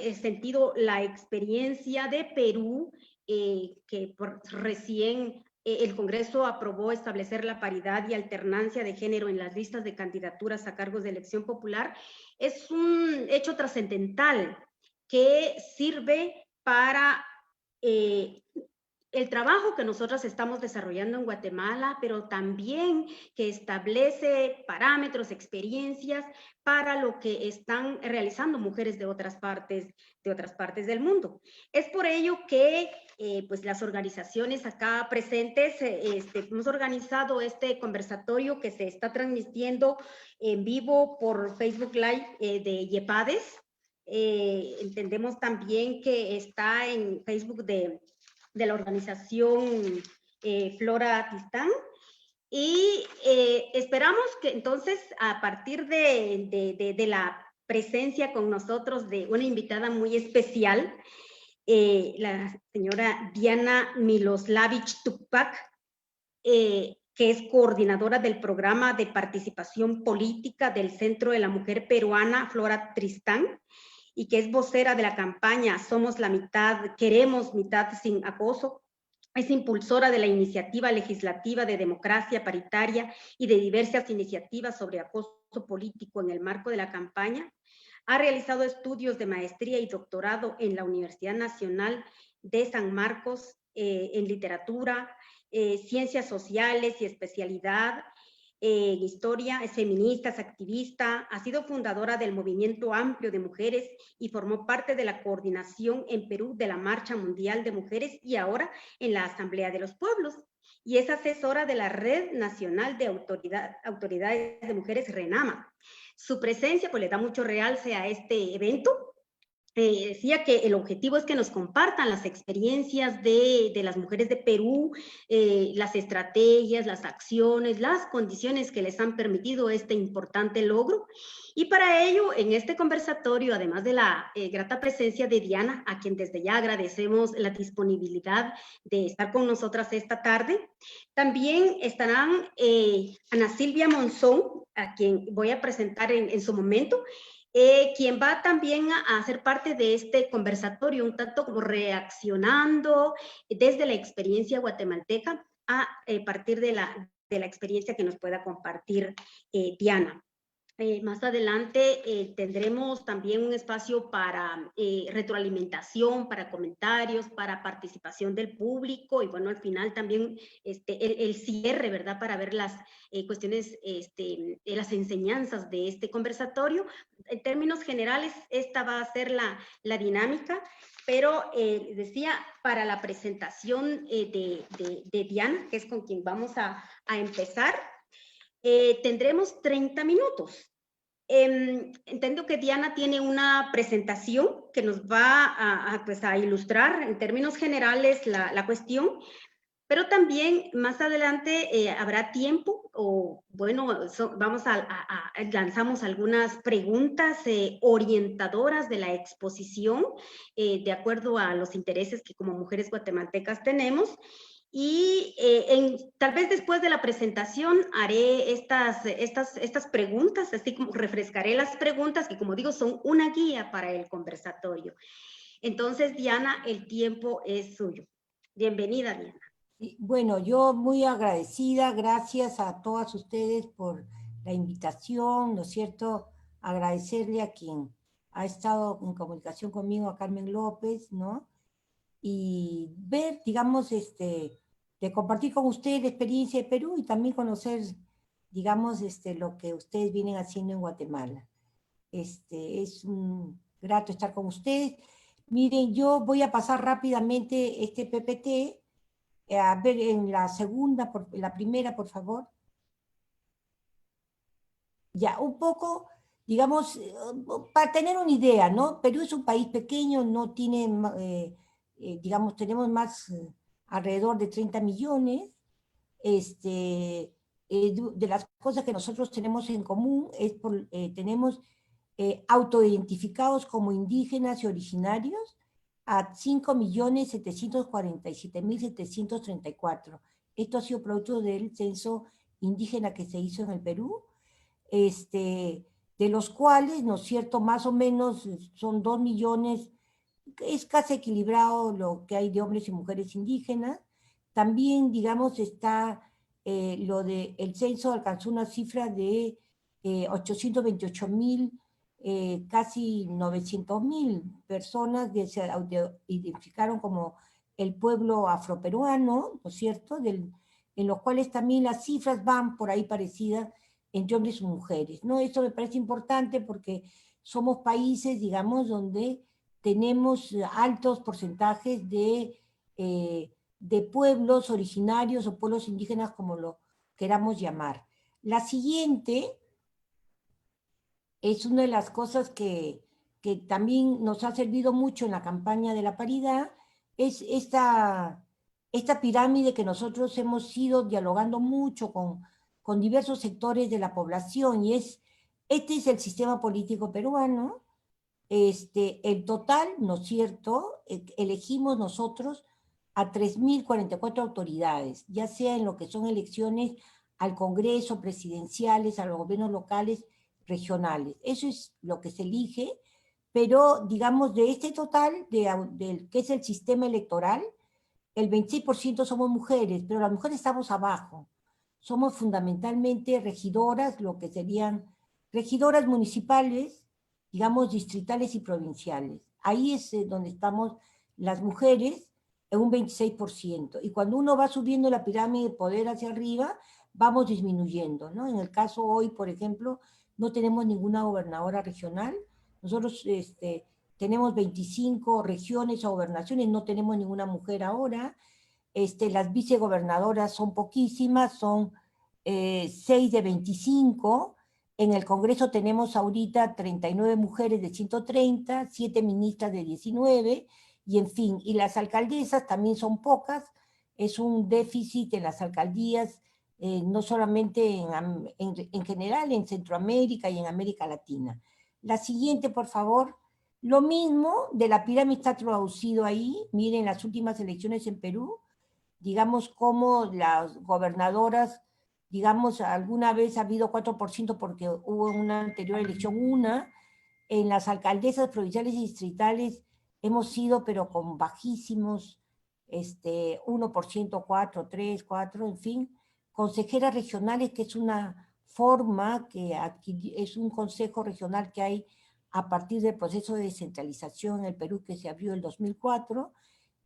este sentido la experiencia de Perú, que recién el Congreso aprobó establecer la paridad y alternancia de género en las listas de candidaturas a cargos de elección popular, es un hecho trascendental que sirve para el trabajo que nosotros estamos desarrollando en Guatemala, pero también que establece parámetros, experiencias para lo que están realizando mujeres de otras partes del mundo. Es por ello que pues las organizaciones acá presentes hemos organizado este conversatorio que se está transmitiendo en vivo por Facebook Live de YEPADES. Entendemos también que está en Facebook de la organización Flora Tistán, y esperamos que entonces a partir de la presencia con nosotros de una invitada muy especial, la señora Diana Miloslavich Tupac, que es coordinadora del programa de participación política del Centro de la Mujer Peruana Flora Tristán, y que es vocera de la campaña Somos la Mitad, Queremos Mitad Sin Acoso. Es impulsora de la iniciativa legislativa de democracia paritaria y de diversas iniciativas sobre acoso político en el marco de la campaña. Ha realizado estudios de maestría y doctorado en la Universidad Nacional de San Marcos en literatura, ciencias sociales y especialidad en historia, es feminista, es activista, ha sido fundadora del Movimiento Amplio de Mujeres y formó parte de la coordinación en Perú de la Marcha Mundial de Mujeres y ahora en la Asamblea de los Pueblos. Y es asesora de la Red Nacional de Autoridades de Mujeres, RENAMA. Su presencia pues le da mucho realce a este evento. Decía que el objetivo es que nos compartan las experiencias de las mujeres de Perú, las estrategias, las acciones, las condiciones que les han permitido este importante logro. Y para ello, en este conversatorio, además de la grata presencia de Diana, a quien desde ya agradecemos la disponibilidad de estar con nosotras esta tarde, también estarán Ana Silvia Monzón, a quien voy a presentar en su momento, quien va también a hacer parte de este conversatorio, un tanto como reaccionando desde la experiencia guatemalteca a partir de la experiencia que nos pueda compartir Diana. Más adelante tendremos también un espacio para retroalimentación, para comentarios, para participación del público y bueno, al final también el cierre, ¿verdad? Para ver las cuestiones, las enseñanzas de este conversatorio. En términos generales, esta va a ser la dinámica, pero decía, para la presentación de Diana, que es con quien vamos a empezar, tendremos 30 minutos. Entiendo que Diana tiene una presentación que nos va pues a ilustrar en términos generales la cuestión, pero también más adelante habrá tiempo o bueno, lanzamos algunas preguntas orientadoras de la exposición de acuerdo a los intereses que como mujeres guatemaltecas tenemos. Y tal vez después de la presentación haré estas preguntas, así como refrescaré las preguntas que como digo son una guía para el conversatorio. Entonces, Diana, el tiempo es suyo. Bienvenida, Diana. Bueno, yo muy agradecida, gracias a todas ustedes por la invitación, ¿no es cierto? Agradecerle a quien ha estado en comunicación conmigo, a Carmen López, ¿no? Y ver, digamos, de compartir con ustedes la experiencia de Perú y también conocer, digamos, lo que ustedes vienen haciendo en Guatemala. Es un grato estar con ustedes. Miren, yo voy a pasar rápidamente este PPT, a ver en la segunda, la primera, por favor. Ya, un poco, digamos, para tener una idea, ¿no? Perú es un país pequeño, no tiene, digamos, tenemos más, alrededor de 30 millones. De las cosas que nosotros tenemos en común es tenemos autoidentificados como indígenas y originarios a 5.747.734. Esto ha sido producto del censo indígena que se hizo en el Perú. De de los cuales, ¿no es cierto?, más o menos son 2 millones, es casi equilibrado lo que hay de hombres y mujeres indígenas. También, digamos, está lo de el censo alcanzó una cifra de 828,000, casi 900,000 personas que se identificaron como el pueblo afroperuano, ¿no es cierto?, en los cuales también las cifras van por ahí parecidas entre hombres y mujeres, ¿no? Esto me parece importante porque somos países, digamos, donde tenemos altos porcentajes de pueblos originarios o pueblos indígenas, como lo queramos llamar. La siguiente es una de las cosas que también nos ha servido mucho en la campaña de la paridad, es esta pirámide que nosotros hemos ido dialogando mucho con diversos sectores de la población, y este es el sistema político peruano. El total, ¿no es cierto?, elegimos nosotros a 3.044 autoridades, ya sea en lo que son elecciones al Congreso, presidenciales, a los gobiernos locales, regionales. Eso es lo que se elige, pero digamos de este total, que es el sistema electoral, el 26% somos mujeres, pero las mujeres estamos abajo. Somos fundamentalmente regidoras, lo que serían regidoras municipales, digamos, distritales y provinciales. Ahí es donde estamos las mujeres, en un 26%. Y cuando uno va subiendo la pirámide de poder hacia arriba, vamos disminuyendo, ¿no? En el caso hoy, por ejemplo, no tenemos ninguna gobernadora regional. Nosotros tenemos 25 regiones o gobernaciones, no tenemos ninguna mujer ahora. Las vicegobernadoras son poquísimas, son 6 de 25. En el Congreso tenemos ahorita 39 mujeres de 130, 7 ministras de 19, y en fin, y las alcaldesas también son pocas, es un déficit en las alcaldías, no solamente en general, en Centroamérica y en América Latina. La siguiente, por favor. Lo mismo de la pirámide está traducido ahí. Miren las últimas elecciones en Perú, digamos cómo las gobernadoras, digamos, alguna vez ha habido 4% porque hubo en una anterior elección en las alcaldesas provinciales y distritales hemos sido, pero con bajísimos, 1%, 4, 3, 4, en fin. Consejeras regionales, que es una forma es un consejo regional que hay a partir del proceso de descentralización en el Perú que se abrió en el 2004,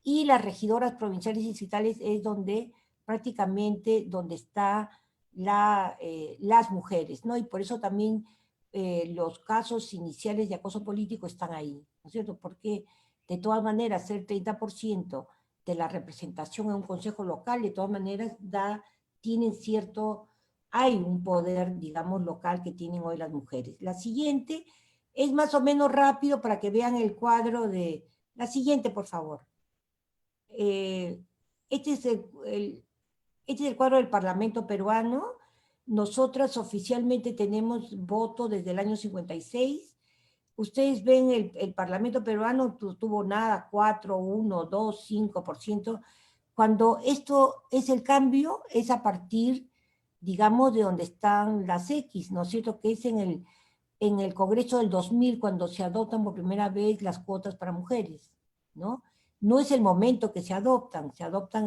y las regidoras provinciales y distritales es donde prácticamente donde está las mujeres, ¿no? Y por eso también los casos iniciales de acoso político están ahí, ¿no es cierto? Porque de todas maneras el 30% de la representación en un consejo local, de todas maneras hay un poder, digamos, local que tienen hoy las mujeres. La siguiente es más o menos rápido para que vean el cuadro de... La siguiente, por favor. Este es el cuadro del Parlamento peruano. Nosotras oficialmente tenemos voto desde el año 56. Ustedes ven el Parlamento peruano tuvo nada, 4, 1, 2, 5%. Cuando esto es el cambio, es a partir, digamos, de donde están las X, ¿no es cierto? Que es en el Congreso del 2000, cuando se adoptan por primera vez las cuotas para mujeres, ¿no? No es el momento que se adoptan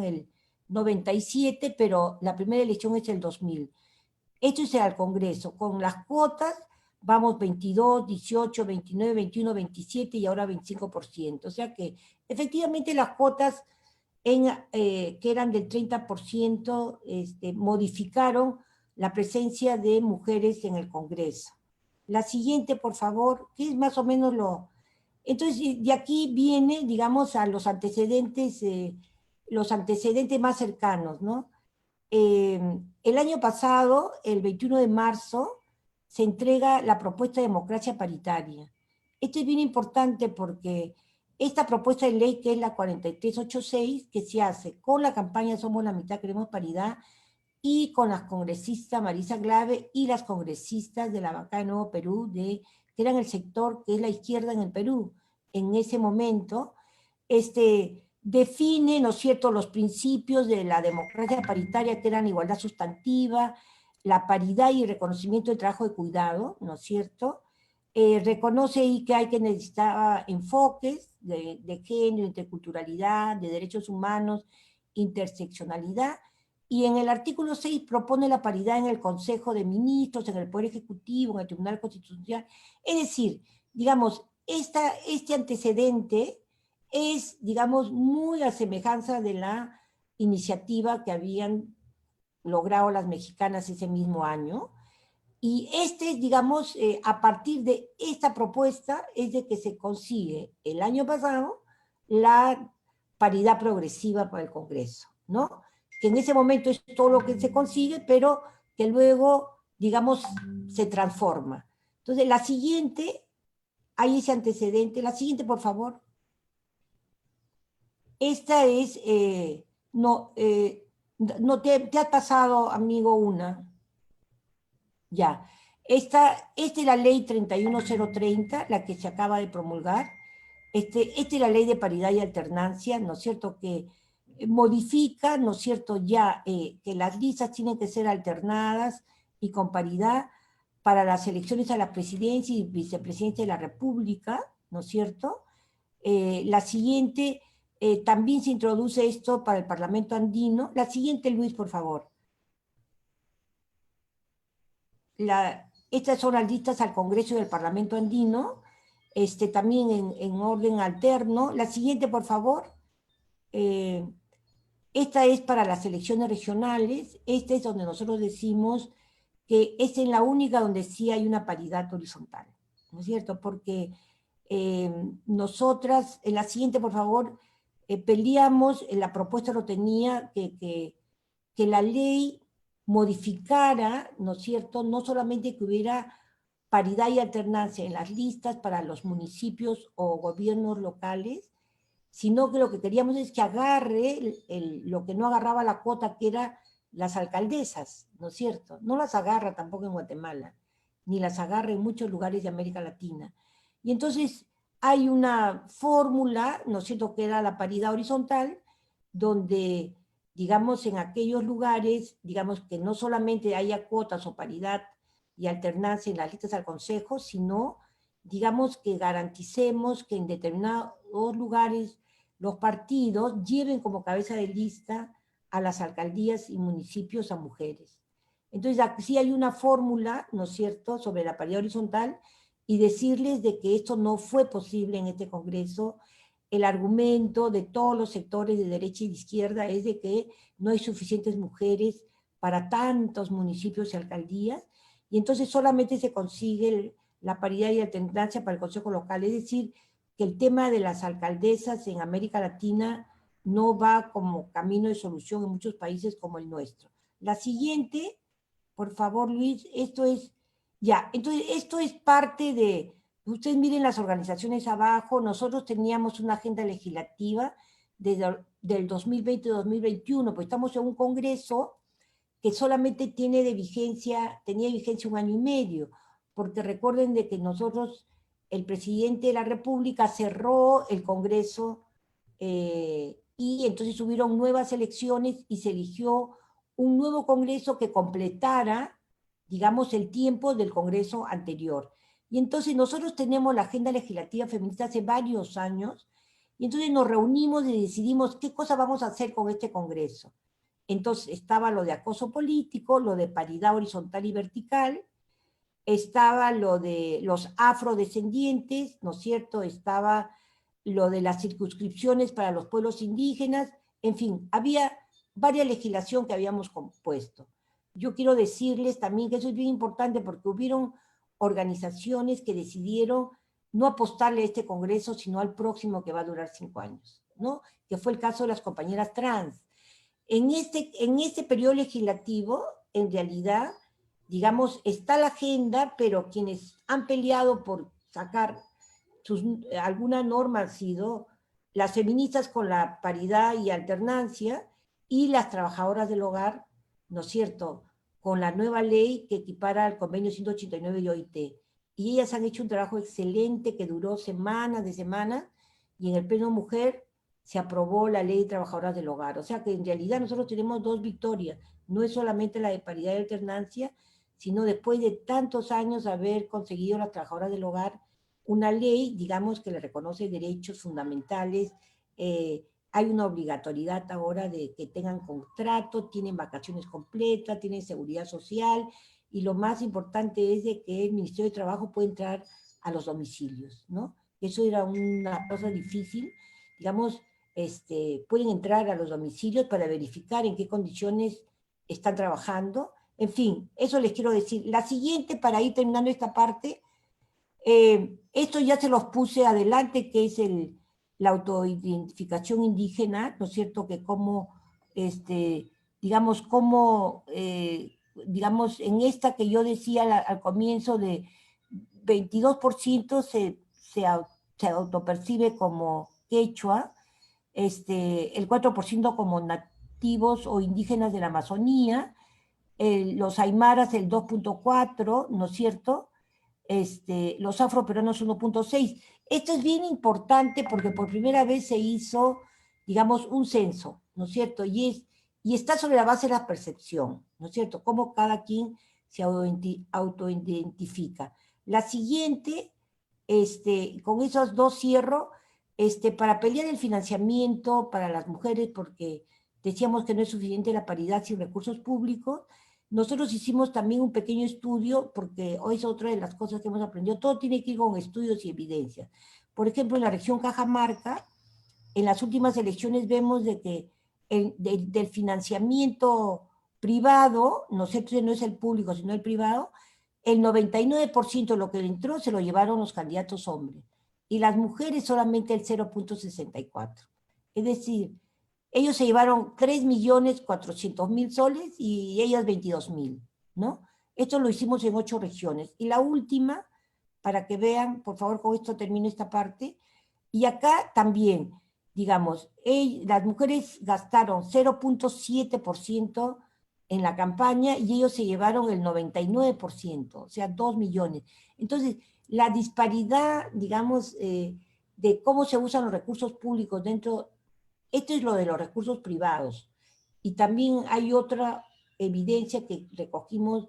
el 97, pero la primera elección es el 2000. Esto es al Congreso. Con las cuotas vamos 22, 18, 29, 21, 27 y ahora 25%. O sea que efectivamente las cuotas que eran del 30%, modificaron la presencia de mujeres en el Congreso. La siguiente, por favor, que es más o menos Entonces, de aquí viene, digamos, a los antecedentes más cercanos, ¿no? El año pasado, el 21 de marzo, se entrega la propuesta de democracia paritaria. Esto es bien importante porque esta propuesta de ley, que es la 4386, que se hace con la campaña Somos la Mitad, Queremos Paridad, y con las congresistas Marisa Glave y las congresistas de la bancada de Nuevo Perú, que eran el sector que es la izquierda en el Perú en ese momento, define, ¿no es cierto?, los principios de la democracia paritaria, que eran igualdad sustantiva, la paridad y el reconocimiento del trabajo de cuidado, ¿no es cierto? Reconoce ahí que hay que necesitar enfoques de género, interculturalidad, de derechos humanos, interseccionalidad, y en el artículo 6 propone la paridad en el Consejo de Ministros, en el Poder Ejecutivo, en el Tribunal Constitucional. Es decir, digamos, este antecedente es, digamos, muy a semejanza de la iniciativa que habían logrado las mexicanas ese mismo año. Y digamos, a partir de esta propuesta es de que se consigue el año pasado la paridad progresiva para el Congreso, ¿no? Que en ese momento es todo lo que se consigue, pero que luego, digamos, se transforma. Entonces, la siguiente, hay ese antecedente. La siguiente, por favor. Esta es, no te ha pasado, amigo, una. Ya. Esta es la ley 31030, la que se acaba de promulgar. Esta es la ley de paridad y alternancia, ¿no es cierto?, que modifica, ¿no es cierto?, ya que las listas tienen que ser alternadas y con paridad para las elecciones a la presidencia y vicepresidencia de la República, ¿no es cierto? La siguiente, también se introduce esto para el Parlamento andino. La siguiente, Luis, por favor. Estas son las listas al Congreso y al Parlamento andino, también en orden alterno. La siguiente, por favor. Esta es para las elecciones regionales. Esta es donde nosotros decimos que es en la única donde sí hay una paridad horizontal, ¿no es cierto? Porque nosotras, en la siguiente, por favor, peleamos, la propuesta lo tenía, que la ley modificara, ¿no es cierto?, no solamente que hubiera paridad y alternancia en las listas para los municipios o gobiernos locales, sino que lo que queríamos es que agarre lo que no agarraba la cuota, que era las alcaldesas, ¿no es cierto? No las agarra tampoco en Guatemala, ni las agarra en muchos lugares de América Latina. Y entonces hay una fórmula, ¿no es cierto?, que era la paridad horizontal, donde, digamos, en aquellos lugares, digamos, que no solamente haya cuotas o paridad y alternancia en las listas al Consejo, sino, digamos, que garanticemos que en determinados lugares los partidos lleven como cabeza de lista a las alcaldías y municipios a mujeres. Entonces, aquí hay una fórmula, ¿no es cierto?, sobre la paridad horizontal, y decirles de que esto no fue posible en este Congreso. El argumento de todos los sectores de derecha y de izquierda es de que no hay suficientes mujeres para tantos municipios y alcaldías, y entonces solamente se consigue la paridad y alternancia para el Consejo Local. Es decir, que el tema de las alcaldesas en América Latina no va como camino de solución en muchos países como el nuestro. La siguiente, por favor, Luis, esto es, ya, entonces esto es parte de, ustedes miren las organizaciones abajo, nosotros teníamos una agenda legislativa desde del 2020-2021, pues estamos en un congreso que solamente tenía vigencia 1 año y medio, porque recuerden de que nosotros, el presidente de la República cerró el Congreso y entonces hubieron nuevas elecciones y se eligió un nuevo Congreso que completara, digamos, el tiempo del Congreso anterior. Y entonces nosotros tenemos la agenda legislativa feminista hace varios años, y entonces nos reunimos y decidimos qué cosa vamos a hacer con este Congreso. Entonces estaba lo de acoso político, lo de paridad horizontal y vertical, estaba lo de los afrodescendientes, ¿no es cierto? Estaba lo de las circunscripciones para los pueblos indígenas, en fin, había varias legislación que habíamos compuesto. Yo quiero decirles también que eso es bien importante porque hubieron organizaciones que decidieron no apostarle a este Congreso, sino al próximo que va a durar 5 años, ¿no? Que fue el caso de las compañeras trans. En este periodo legislativo, en realidad, digamos, está la agenda, pero quienes han peleado por sacar alguna norma han sido las feministas con la paridad y alternancia y las trabajadoras del hogar, ¿no es cierto?, con la nueva ley que equipara al convenio 189 de OIT. Y ellas han hecho un trabajo excelente que duró semanas de semanas, y en el Pleno Mujer se aprobó la ley de trabajadoras del hogar. O sea que en realidad nosotros tenemos 2 victorias, no es solamente la de paridad y alternancia, sino después de tantos años haber conseguido las trabajadoras del hogar una ley, digamos, que le reconoce derechos fundamentales, hay una obligatoriedad ahora de que tengan contrato, tienen vacaciones completas, tienen seguridad social, y lo más importante es de que el Ministerio de Trabajo puede entrar a los domicilios, ¿no? Eso era una cosa difícil, digamos, pueden entrar a los domicilios para verificar en qué condiciones están trabajando. En fin, eso les quiero decir. La siguiente, para ir terminando esta parte, esto ya se los puse adelante, que es la autoidentificación indígena, ¿no es cierto? Que como, digamos, como, digamos, en esta que yo decía al comienzo de 22% se autopercibe como quechua, el 4% como nativos o indígenas de la Amazonía, los aymaras el 2.4%, ¿no es cierto? Los afroperuanos 1.6%. Esto es bien importante porque por primera vez se hizo, digamos, un censo, ¿no es cierto? Y está sobre la base de la percepción, ¿no es cierto? Cómo cada quien se autoidentifica. La siguiente, con esos dos cierro, para pelear el financiamiento para las mujeres, porque decíamos que no es suficiente la paridad sin recursos públicos. Nosotros hicimos también un pequeño estudio, porque hoy es otra de las cosas que hemos aprendido. Todo tiene que ir con estudios y evidencias. Por ejemplo, en la región Cajamarca, en las últimas elecciones vemos de que del financiamiento privado, no sé, no es el público, sino el privado, el 99% de lo que entró se lo llevaron los candidatos hombres, y las mujeres solamente el 0.64. Es decir, ellos se llevaron 3.400.000 soles y ellas 22.000, ¿no? Esto lo hicimos en 8 regiones. Y la última, para que vean, por favor, con esto termino esta parte, y acá también, digamos, las mujeres gastaron 0.7% en la campaña y ellos se llevaron el 99%, o sea, 2 millones. Entonces, la disparidad, digamos, de cómo se usan los recursos públicos dentro, esto es lo de los recursos privados. Y también hay otra evidencia que recogimos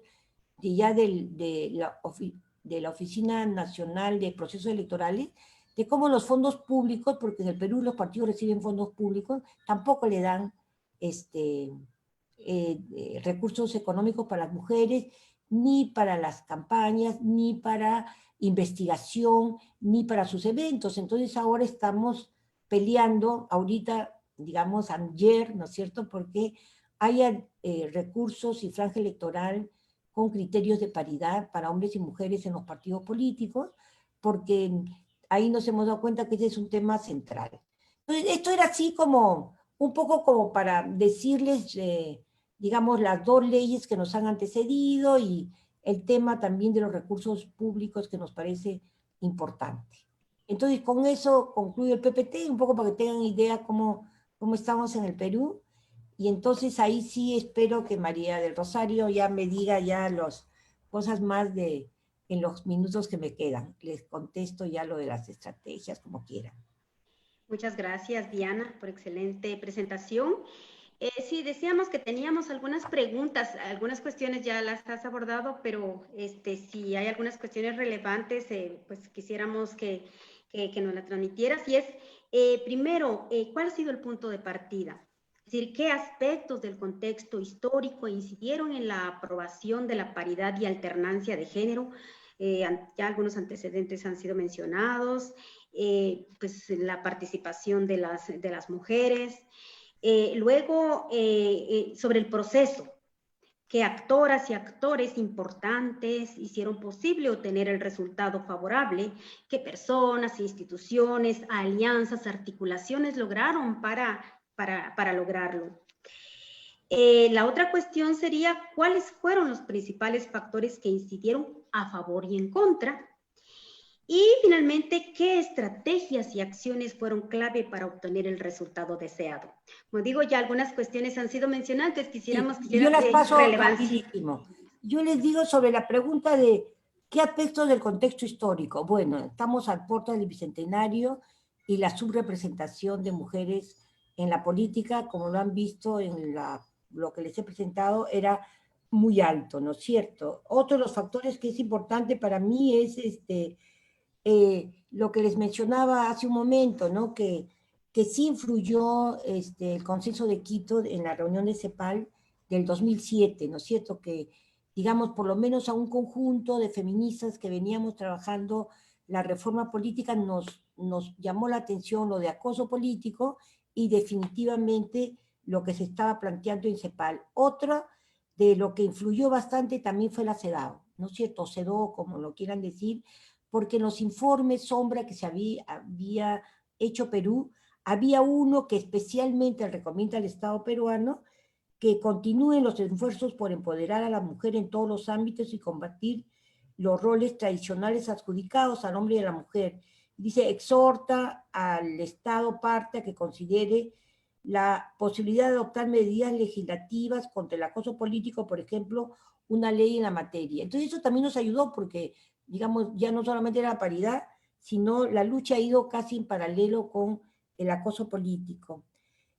ya de la Oficina Nacional de Procesos Electorales, de cómo los fondos públicos, porque en el Perú los partidos reciben fondos públicos, tampoco le dan recursos económicos para las mujeres, ni para las campañas, ni para investigación, ni para sus eventos. Entonces ahora estamos peleando, ahorita, digamos, ayer, ¿no es cierto?, porque haya recursos y franja electoral con criterios de paridad para hombres y mujeres en los partidos políticos, porque ahí nos hemos dado cuenta que ese es un tema central. Entonces, esto era así como, un poco como para decirles, digamos, las dos leyes que nos han antecedido y el tema también de los recursos públicos que nos parece importante. Entonces, con eso concluyo el PPT, un poco para que tengan idea cómo estamos en el Perú. Y entonces ahí sí espero que María del Rosario ya me diga ya las cosas más en los minutos que me quedan. Les contesto ya lo de las estrategias, como quieran. Muchas gracias, Diana, por excelente presentación. Sí, decíamos que teníamos algunas preguntas, algunas cuestiones ya las has abordado, pero si hay algunas cuestiones relevantes, pues quisiéramos que nos la transmitieras. Y es, primero, ¿cuál ha sido el punto de partida? Es decir, ¿qué aspectos del contexto histórico incidieron en la aprobación de la paridad y alternancia de género? Ya algunos antecedentes han sido mencionados, pues la participación de las mujeres. Luego, sobre el proceso, que actoras y actores importantes hicieron posible obtener el resultado favorable, que personas, instituciones, alianzas, articulaciones lograron para lograrlo. La otra cuestión sería, ¿cuáles fueron los principales factores que incidieron a favor y en contra? Y finalmente, ¿qué estrategias y acciones fueron clave para obtener el resultado deseado? Como digo, ya algunas cuestiones han sido mencionadas, quisiéramos Sí, yo las paso relevancia. rapidísimo. Yo les digo sobre la pregunta de qué aspectos del contexto histórico. Bueno, estamos al puerto del Bicentenario y la subrepresentación de mujeres en la política, como lo han visto en la lo que les he presentado era muy alto, ¿no es cierto? Otro de los factores que es importante para mí es lo que les mencionaba hace un momento, ¿no? Que sí influyó el consenso de Quito en la reunión de CEPAL del 2007, ¿no es cierto? Que, digamos, por lo menos a un conjunto de feministas que veníamos trabajando la reforma política nos llamó la atención lo de acoso político y definitivamente lo que se estaba planteando en CEPAL. Otra de lo que influyó bastante también fue la CEDAW, ¿no es cierto? CEDAW, como lo quieran decir, porque en los informes sombra que se había hecho Perú, había uno que especialmente recomienda al Estado peruano que continúen los esfuerzos por empoderar a la mujer en todos los ámbitos y combatir los roles tradicionales adjudicados al hombre y a la mujer. Dice, exhorta al Estado parte a que considere la posibilidad de adoptar medidas legislativas contra el acoso político, por ejemplo, una ley en la materia. Entonces eso también nos ayudó porque, digamos, ya no solamente era la paridad, sino la lucha ha ido casi en paralelo con el acoso político.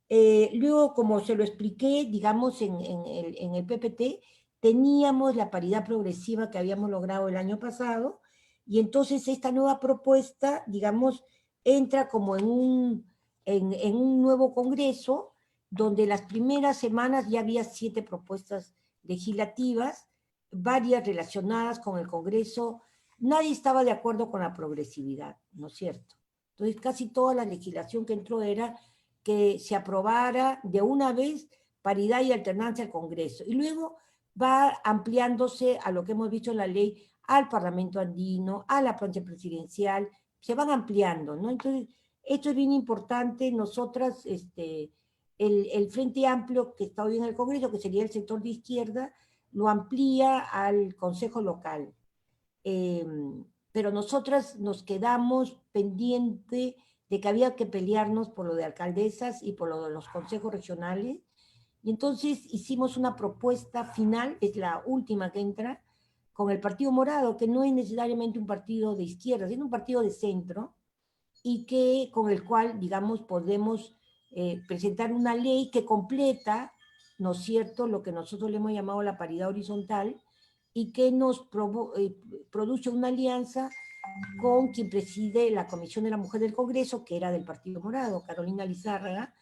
Luego, como se lo expliqué, digamos, en el PPT, teníamos la paridad progresiva que habíamos logrado el año pasado, y entonces esta nueva propuesta, digamos, entra como en un nuevo congreso, donde las primeras semanas ya había 7 propuestas legislativas, varias relacionadas con el Congreso. Nadie estaba de acuerdo con la progresividad, ¿no es cierto? Entonces, casi toda la legislación que entró era que se aprobara de una vez paridad y alternancia al Congreso. Y luego va ampliándose a lo que hemos visto en la ley, al Parlamento andino, a la plancha presidencial, se van ampliando, ¿no? Entonces, esto es bien importante. Nosotras, el Frente Amplio que está hoy en el Congreso, que sería el sector de izquierda, lo amplía al Consejo Local. Eh, pero nosotras nos quedamos pendiente de que había que pelearnos por lo de alcaldesas y por lo de los consejos regionales. Y entonces hicimos una propuesta final, es la última que entra, con el Partido Morado, que no es necesariamente un partido de izquierda, sino un partido de centro, y que con el cual, digamos, podemos presentar una ley que completa, ¿no es cierto?, lo que nosotros le hemos llamado la paridad horizontal, y que nos produce una alianza con quien preside la Comisión de la Mujer del Congreso, que era del Partido Morado, Carolina Lizárraga.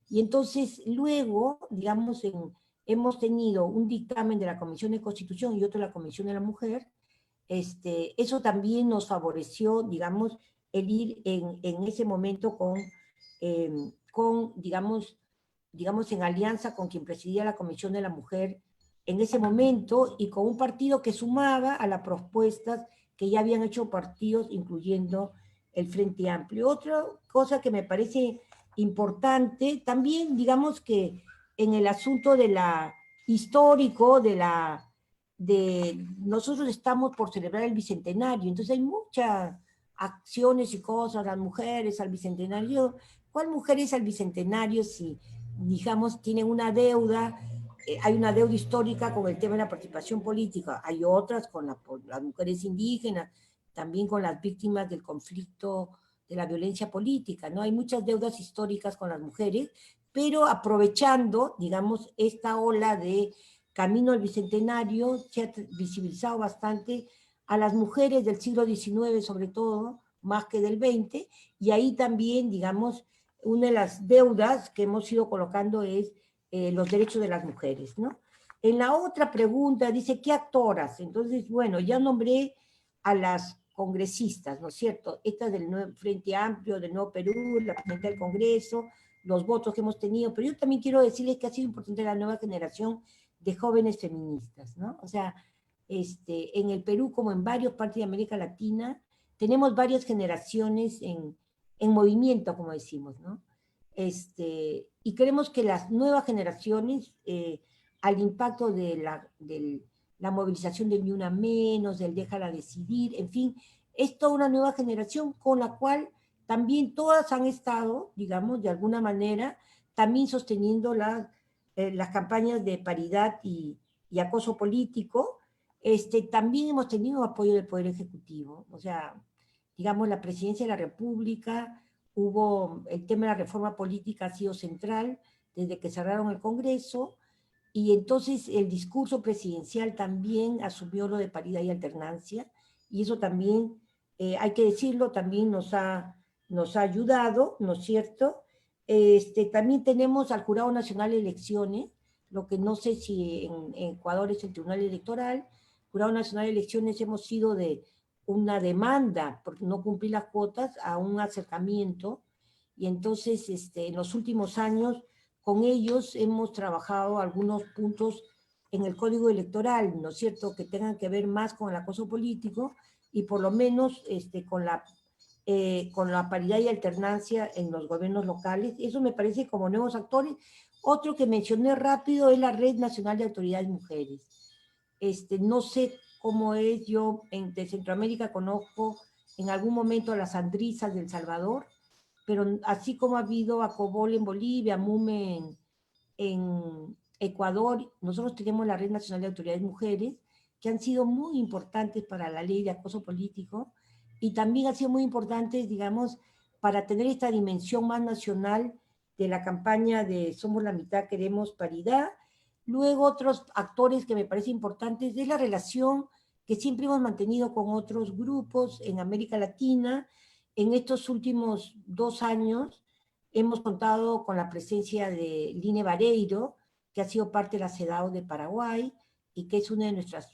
Y entonces luego, digamos, hemos tenido un dictamen de la Comisión de Constitución y otro de la Comisión de la Mujer. Eso también nos favoreció, digamos, el ir en ese momento digamos, en alianza con quien presidía la Comisión de la Mujer en ese momento, y con un partido que sumaba a las propuestas que ya habían hecho partidos, incluyendo el Frente Amplio. Otra cosa que me parece importante, también digamos que en el asunto de la histórico, nosotros estamos por celebrar el Bicentenario, entonces hay muchas acciones y cosas, las mujeres al Bicentenario. ¿Cuál mujer es al Bicentenario si, digamos, tienen una deuda? Hay una deuda histórica con el tema de la participación política, hay otras con las mujeres indígenas, también con las víctimas del conflicto de la violencia política, ¿no? Hay muchas deudas históricas con las mujeres, pero aprovechando, digamos, esta ola de camino al Bicentenario, se ha visibilizado bastante a las mujeres del siglo XIX, sobre todo, más que del XX, y ahí también, digamos, una de las deudas que hemos ido colocando es los derechos de las mujeres, ¿no? En la otra pregunta dice, ¿qué actoras? Entonces, bueno, ya nombré a las congresistas, ¿no es cierto? Esta del nuevo Frente Amplio, del Nuevo Perú, la presidenta del Congreso, los votos que hemos tenido, pero yo también quiero decirles que ha sido importante la nueva generación de jóvenes feministas, ¿no? O sea, en el Perú, como en varias partes de América Latina, tenemos varias generaciones en movimiento, como decimos, ¿no? Y creemos que las nuevas generaciones, al impacto de la movilización del Ni Una Menos, del Déjala Decidir, en fin, es toda una nueva generación con la cual también todas han estado, digamos, de alguna manera, también sosteniendo las campañas de paridad y acoso político. También hemos tenido apoyo del Poder Ejecutivo, o sea, digamos, la Presidencia de la República, el tema de la reforma política ha sido central desde que cerraron el Congreso, y entonces el discurso presidencial también asumió lo de paridad y alternancia, y eso también, hay que decirlo, también nos ha ayudado, ¿no es cierto? También tenemos al Jurado Nacional de Elecciones, lo que no sé si en Ecuador es el Tribunal Electoral. Jurado Nacional de Elecciones hemos sido de una demanda por no cumplir las cuotas a un acercamiento, y entonces en los últimos años con ellos hemos trabajado algunos puntos en el Código Electoral, ¿no es cierto?, que tengan que ver más con el acoso político y por lo menos con la paridad y alternancia en los gobiernos locales. Eso me parece como nuevos actores. Otro que mencioné rápido es la Red Nacional de Autoridades Mujeres. No sé cómo es, yo de Centroamérica conozco en algún momento a las Andrisas del Salvador, pero así como ha habido a Cobol en Bolivia, MUME en Ecuador, nosotros tenemos la Red Nacional de Autoridades Mujeres, que han sido muy importantes para la ley de acoso político, y también han sido muy importantes, digamos, para tener esta dimensión más nacional de la campaña de Somos la Mitad, Queremos Paridad. Luego otros actores que me parece importantes es la relación que siempre hemos mantenido con otros grupos en América Latina. En estos últimos 2 años hemos contado con la presencia de Line Vareiro, que ha sido parte de la CEDAW de Paraguay y que es una de nuestras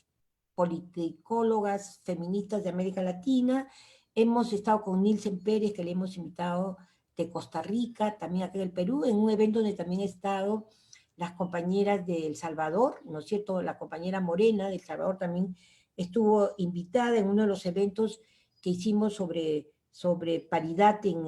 politicólogas feministas de América Latina. Hemos estado con Nilsen Pérez, que le hemos invitado de Costa Rica, también acá en el Perú, en un evento donde también han estado las compañeras de El Salvador, ¿no es cierto? La compañera Morena de El Salvador también estuvo invitada en uno de los eventos que hicimos sobre paridad en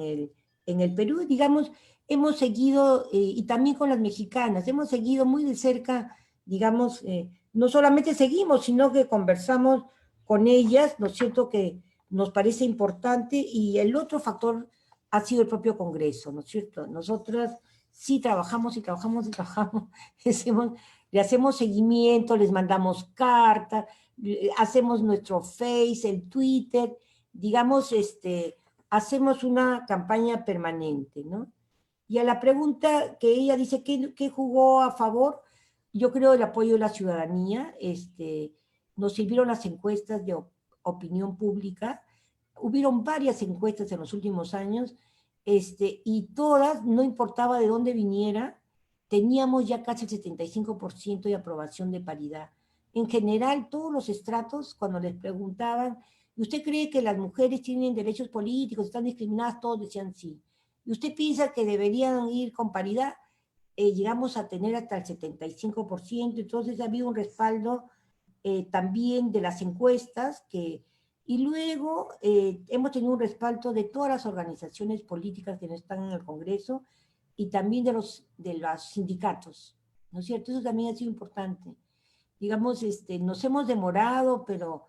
el Perú. Digamos, hemos seguido, y también con las mexicanas, hemos seguido muy de cerca, digamos, no solamente seguimos, sino que conversamos con ellas, ¿no es cierto?, que nos parece importante, y el otro factor ha sido el propio Congreso, ¿no es cierto? Nosotras sí trabajamos y trabajamos y trabajamos, le hacemos seguimiento, les mandamos cartas, hacemos nuestro Face, el Twitter, digamos, hacemos una campaña permanente, ¿no? Y a la pregunta que ella dice, ¿qué jugó a favor? Yo creo el apoyo de la ciudadanía. Nos sirvieron las encuestas de opinión pública. Hubieron varias encuestas en los últimos años, y todas, no importaba de dónde viniera, teníamos ya casi el 75% de aprobación de paridad. En general, todos los estratos, cuando les preguntaban, ¿y usted cree que las mujeres tienen derechos políticos, están discriminadas? Todos decían sí. ¿Y usted piensa que deberían ir con paridad? Llegamos a tener hasta el 75%, entonces ha habido un respaldo también de las encuestas, y luego hemos tenido un respaldo de todas las organizaciones políticas que no están en el Congreso y también de los sindicatos, ¿no es cierto? Eso también ha sido importante. Digamos, nos hemos demorado, pero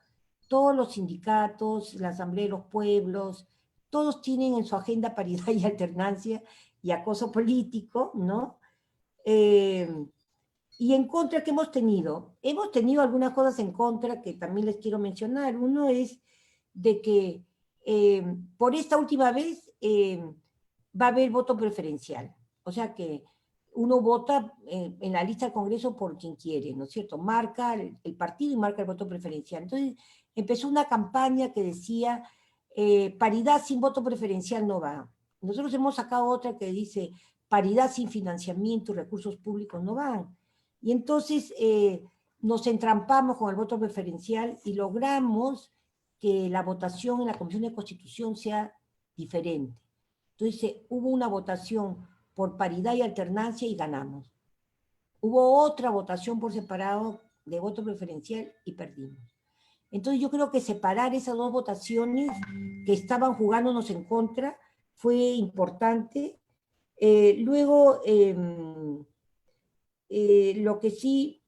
todos los sindicatos, la Asamblea de los Pueblos, todos tienen en su agenda paridad y alternancia y acoso político, ¿no? Y en contra, ¿qué hemos tenido? Hemos tenido algunas cosas en contra que también les quiero mencionar. Uno es de que por esta última vez va a haber voto preferencial. O sea que uno vota en la lista del Congreso por quien quiere, ¿no es cierto? Marca el partido y marca el voto preferencial. Entonces empezó una campaña que decía paridad sin voto preferencial no va. Nosotros hemos sacado otra que dice paridad sin financiamiento y recursos públicos no van. Y entonces nos entrampamos con el voto preferencial y logramos que la votación en la Comisión de Constitución sea diferente. Entonces hubo una votación por paridad y alternancia y ganamos. Hubo otra votación por separado de voto preferencial y perdimos. Entonces yo creo que separar esas dos votaciones que estaban jugándonos en contra fue importante. Luego, lo que sí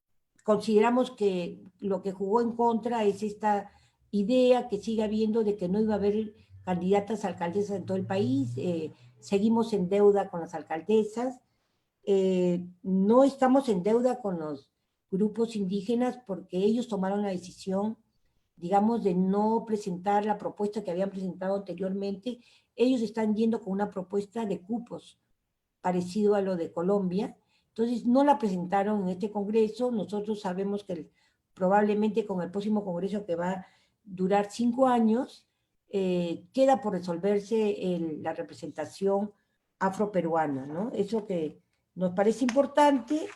consideramos que lo que jugó en contra es esta idea que sigue habiendo de que no iba a haber candidatas a alcaldesas en todo el país. Seguimos en deuda con las alcaldesas. No estamos en deuda con los grupos indígenas porque ellos tomaron la decisión, digamos, de no presentar la propuesta que habían presentado anteriormente. Ellos están yendo con una propuesta de cupos parecido a lo de Colombia, Entonces, no la presentaron en este congreso. Nosotros sabemos que probablemente con el próximo congreso, que va a durar 5 años, queda por resolverse la representación afroperuana, ¿no? Eso que nos parece importante.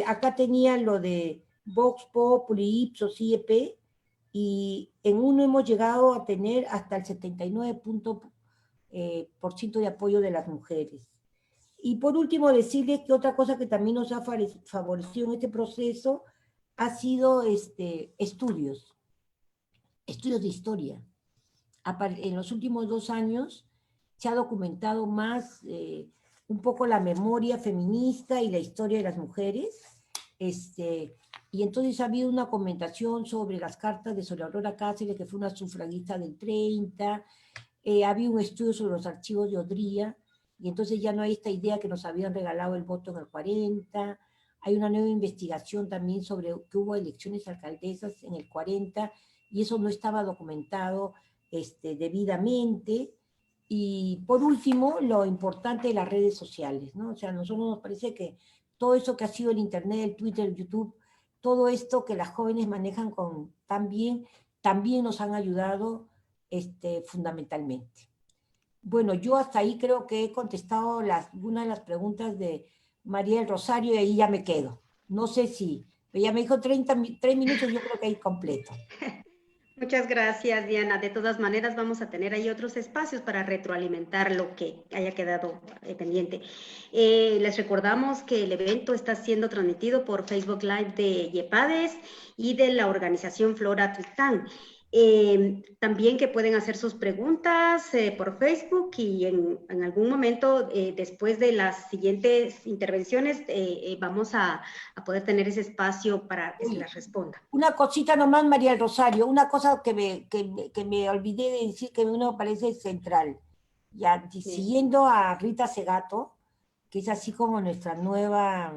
Acá tenían lo de Vox Populi, Ipsos, IEP, y en uno hemos llegado a tener hasta el 79% de apoyo de las mujeres. Y por último, decirles que otra cosa que también nos ha favorecido en este proceso ha sido estudios de historia. En los últimos 2 años se ha documentado más un poco la memoria feminista y la historia de las mujeres, y entonces ha habido una comentación sobre las cartas de Sor Aurora Cáceres, que fue una sufragista del 30, había un estudio sobre los archivos de Odría, y entonces ya no hay esta idea que nos habían regalado el voto en el 40, hay una nueva investigación también sobre que hubo elecciones alcaldesas en el 40, y eso no estaba documentado debidamente. Y por último, lo importante de las redes sociales, ¿no? O sea, a nosotros nos parece que todo eso que ha sido el Internet, el Twitter, el YouTube, todo esto que las jóvenes manejan tan bien, también nos han ayudado fundamentalmente. Bueno, yo hasta ahí creo que he contestado una de las preguntas de María del Rosario, y ahí ya me quedo. No sé si, ella me dijo 3 minutos, yo creo que ahí completo. Muchas gracias, Diana. De todas maneras, vamos a tener ahí otros espacios para retroalimentar lo que haya quedado pendiente. Les recordamos que el evento está siendo transmitido por Facebook Live de YEPADES y de la organización Flora Tuitán. También que pueden hacer sus preguntas por Facebook, y en algún momento después de las siguientes intervenciones vamos a poder tener ese espacio para que se las responda. Una cosita nomás, María del Rosario, una cosa que me olvidé de decir, que a mí me parece central. Ya, siguiendo a Rita Segato, que es así como nuestra nueva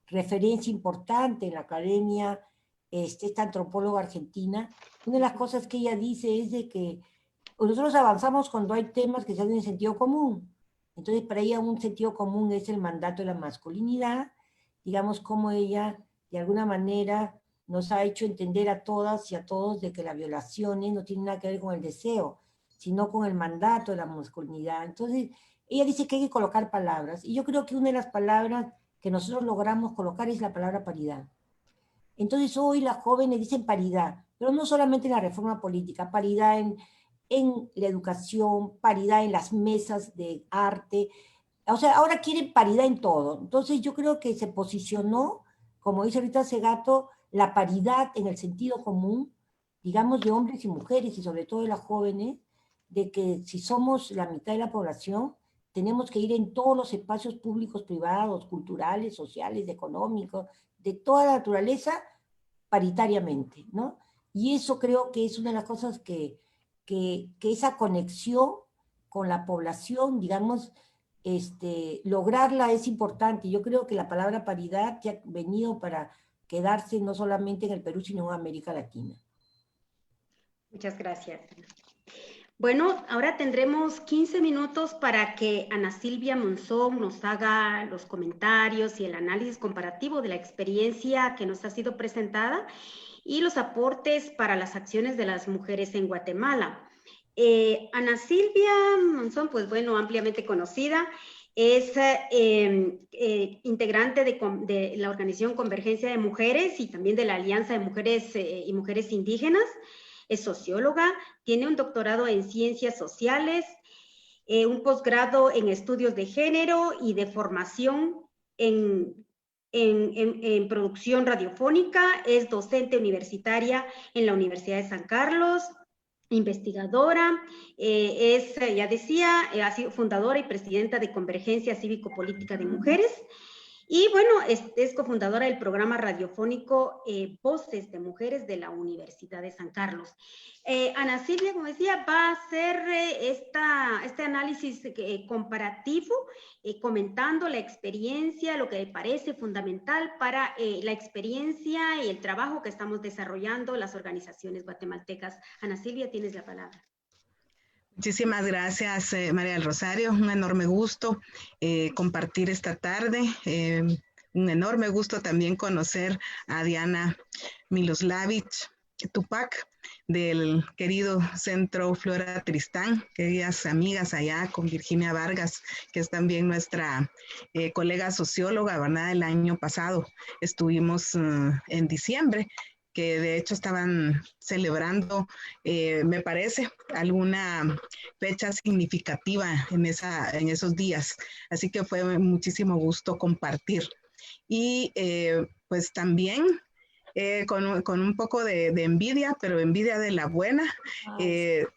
referencia importante en la academia, esta antropóloga argentina, una de las cosas que ella dice es de que nosotros avanzamos cuando hay temas que se hacen en sentido común. Entonces, para ella un sentido común es el mandato de la masculinidad, digamos, como ella, de alguna manera, nos ha hecho entender a todas y a todos de que las violaciones no tienen nada que ver con el deseo, sino con el mandato de la masculinidad. Entonces, ella dice que hay que colocar palabras, y yo creo que una de las palabras que nosotros logramos colocar es la palabra paridad. Entonces, hoy las jóvenes dicen paridad, pero no solamente en la reforma política, paridad en la educación, paridad en las mesas de arte. O sea, ahora quieren paridad en todo. Entonces, yo creo que se posicionó, como dice ahorita Segato, la paridad en el sentido común, digamos, de hombres y mujeres, y sobre todo de las jóvenes, de que si somos la mitad de la población, tenemos que ir en todos los espacios públicos, privados, culturales, sociales, económicos, de toda la naturaleza, paritariamente, ¿no? Y eso creo que es una de las cosas que esa conexión con la población, digamos, lograrla es importante. Yo creo que la palabra paridad ya ha venido para quedarse no solamente en el Perú, sino en América Latina. Muchas gracias. Bueno, ahora tendremos 15 minutos para que Ana Silvia Monzón nos haga los comentarios y el análisis comparativo de la experiencia que nos ha sido presentada y los aportes para las acciones de las mujeres en Guatemala. Ana Silvia Monzón, pues bueno, ampliamente conocida, es integrante de la organización Convergencia de Mujeres y también de la Alianza de Mujeres y Mujeres Indígenas. Es socióloga, tiene un doctorado en ciencias sociales, un posgrado en estudios de género y de formación en producción radiofónica, es docente universitaria en la Universidad de San Carlos, investigadora, ya decía, ha sido fundadora y presidenta de Convergencia Cívico-Política de Mujeres. Y bueno, es cofundadora del programa radiofónico Voces de Mujeres de la Universidad de San Carlos. Ana Silvia, como decía, va a hacer este análisis comparativo, comentando la experiencia, lo que le parece fundamental para la experiencia y el trabajo que estamos desarrollando las organizaciones guatemaltecas. Ana Silvia, tienes la palabra. Muchísimas gracias, María del Rosario. Un enorme gusto compartir esta tarde. Un enorme gusto también conocer a Diana Miloslavich Tupac del querido Centro Flora Tristán, queridas amigas allá con Virginia Vargas, que es también nuestra colega socióloga, ¿verdad? El año pasado estuvimos en diciembre, que de hecho estaban celebrando, me parece, alguna fecha significativa en esos días. Así que fue muchísimo gusto compartir. Y pues también con un poco de envidia, pero envidia de la buena,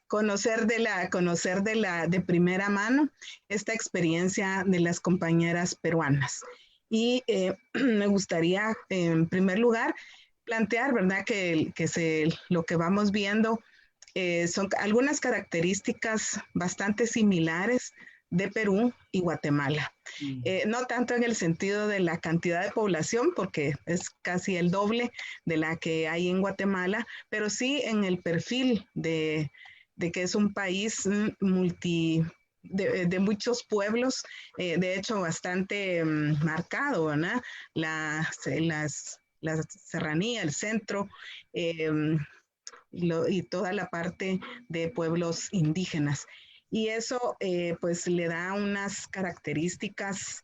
conocer de primera mano esta experiencia de las compañeras peruanas. Y me gustaría, en primer lugar, plantear, ¿verdad?, lo que vamos viendo son algunas características bastante similares de Perú y Guatemala. No tanto en el sentido de la cantidad de población, porque es casi el doble de la que hay en Guatemala, pero sí en el perfil de que es un país de muchos pueblos, de hecho bastante marcado, ¿verdad? La serranía, el centro, y toda la parte de pueblos indígenas. Y eso pues le da unas características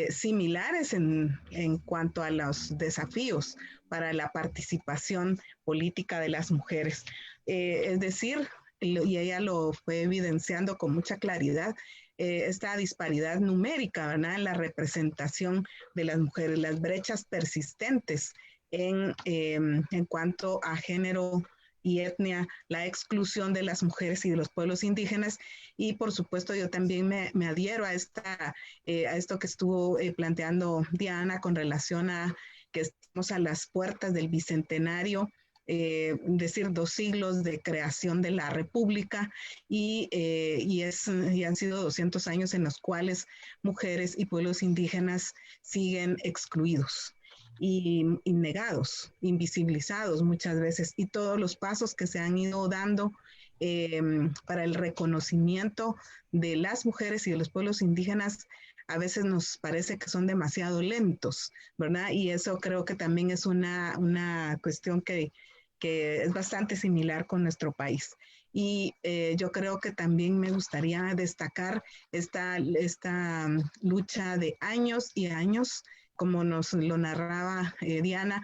similares en cuanto a los desafíos para la participación política de las mujeres. Es decir, y ella lo fue evidenciando con mucha claridad, esta disparidad numérica, ¿verdad?, en la representación de las mujeres, las brechas persistentes en cuanto a género y etnia, la exclusión de las mujeres y de los pueblos indígenas. Y por supuesto yo también me adhiero a esto que estuvo planteando Diana con relación a que estamos a las puertas del bicentenario, decir 2 siglos de creación de la República, y han sido 200 años en los cuales mujeres y pueblos indígenas siguen excluidos y negados, invisibilizados muchas veces, y todos los pasos que se han ido dando para el reconocimiento de las mujeres y de los pueblos indígenas a veces nos parece que son demasiado lentos, ¿verdad? Y eso creo que también es una cuestión que es bastante similar con nuestro país. Y yo creo que también me gustaría destacar esta lucha de años y años, como nos lo narraba Diana,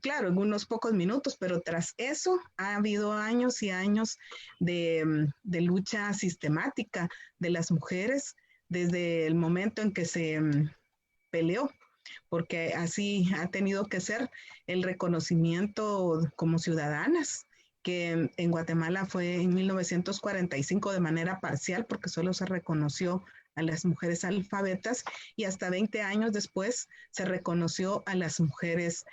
claro, en unos pocos minutos, pero tras eso ha habido años y años de lucha sistemática de las mujeres desde el momento en que se peleó, porque así ha tenido que ser el reconocimiento como ciudadanas, que en Guatemala fue en 1945 de manera parcial, porque solo se reconoció a las mujeres alfabetas, y hasta 20 años después se reconoció a las mujeres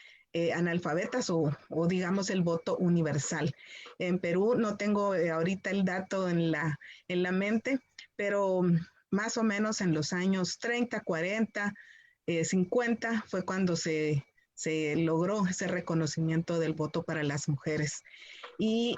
analfabetas o digamos el voto universal. En Perú no tengo ahorita el dato en la mente, pero más o menos en los años 30, 40, 50 fue cuando se logró ese reconocimiento del voto para las mujeres. Y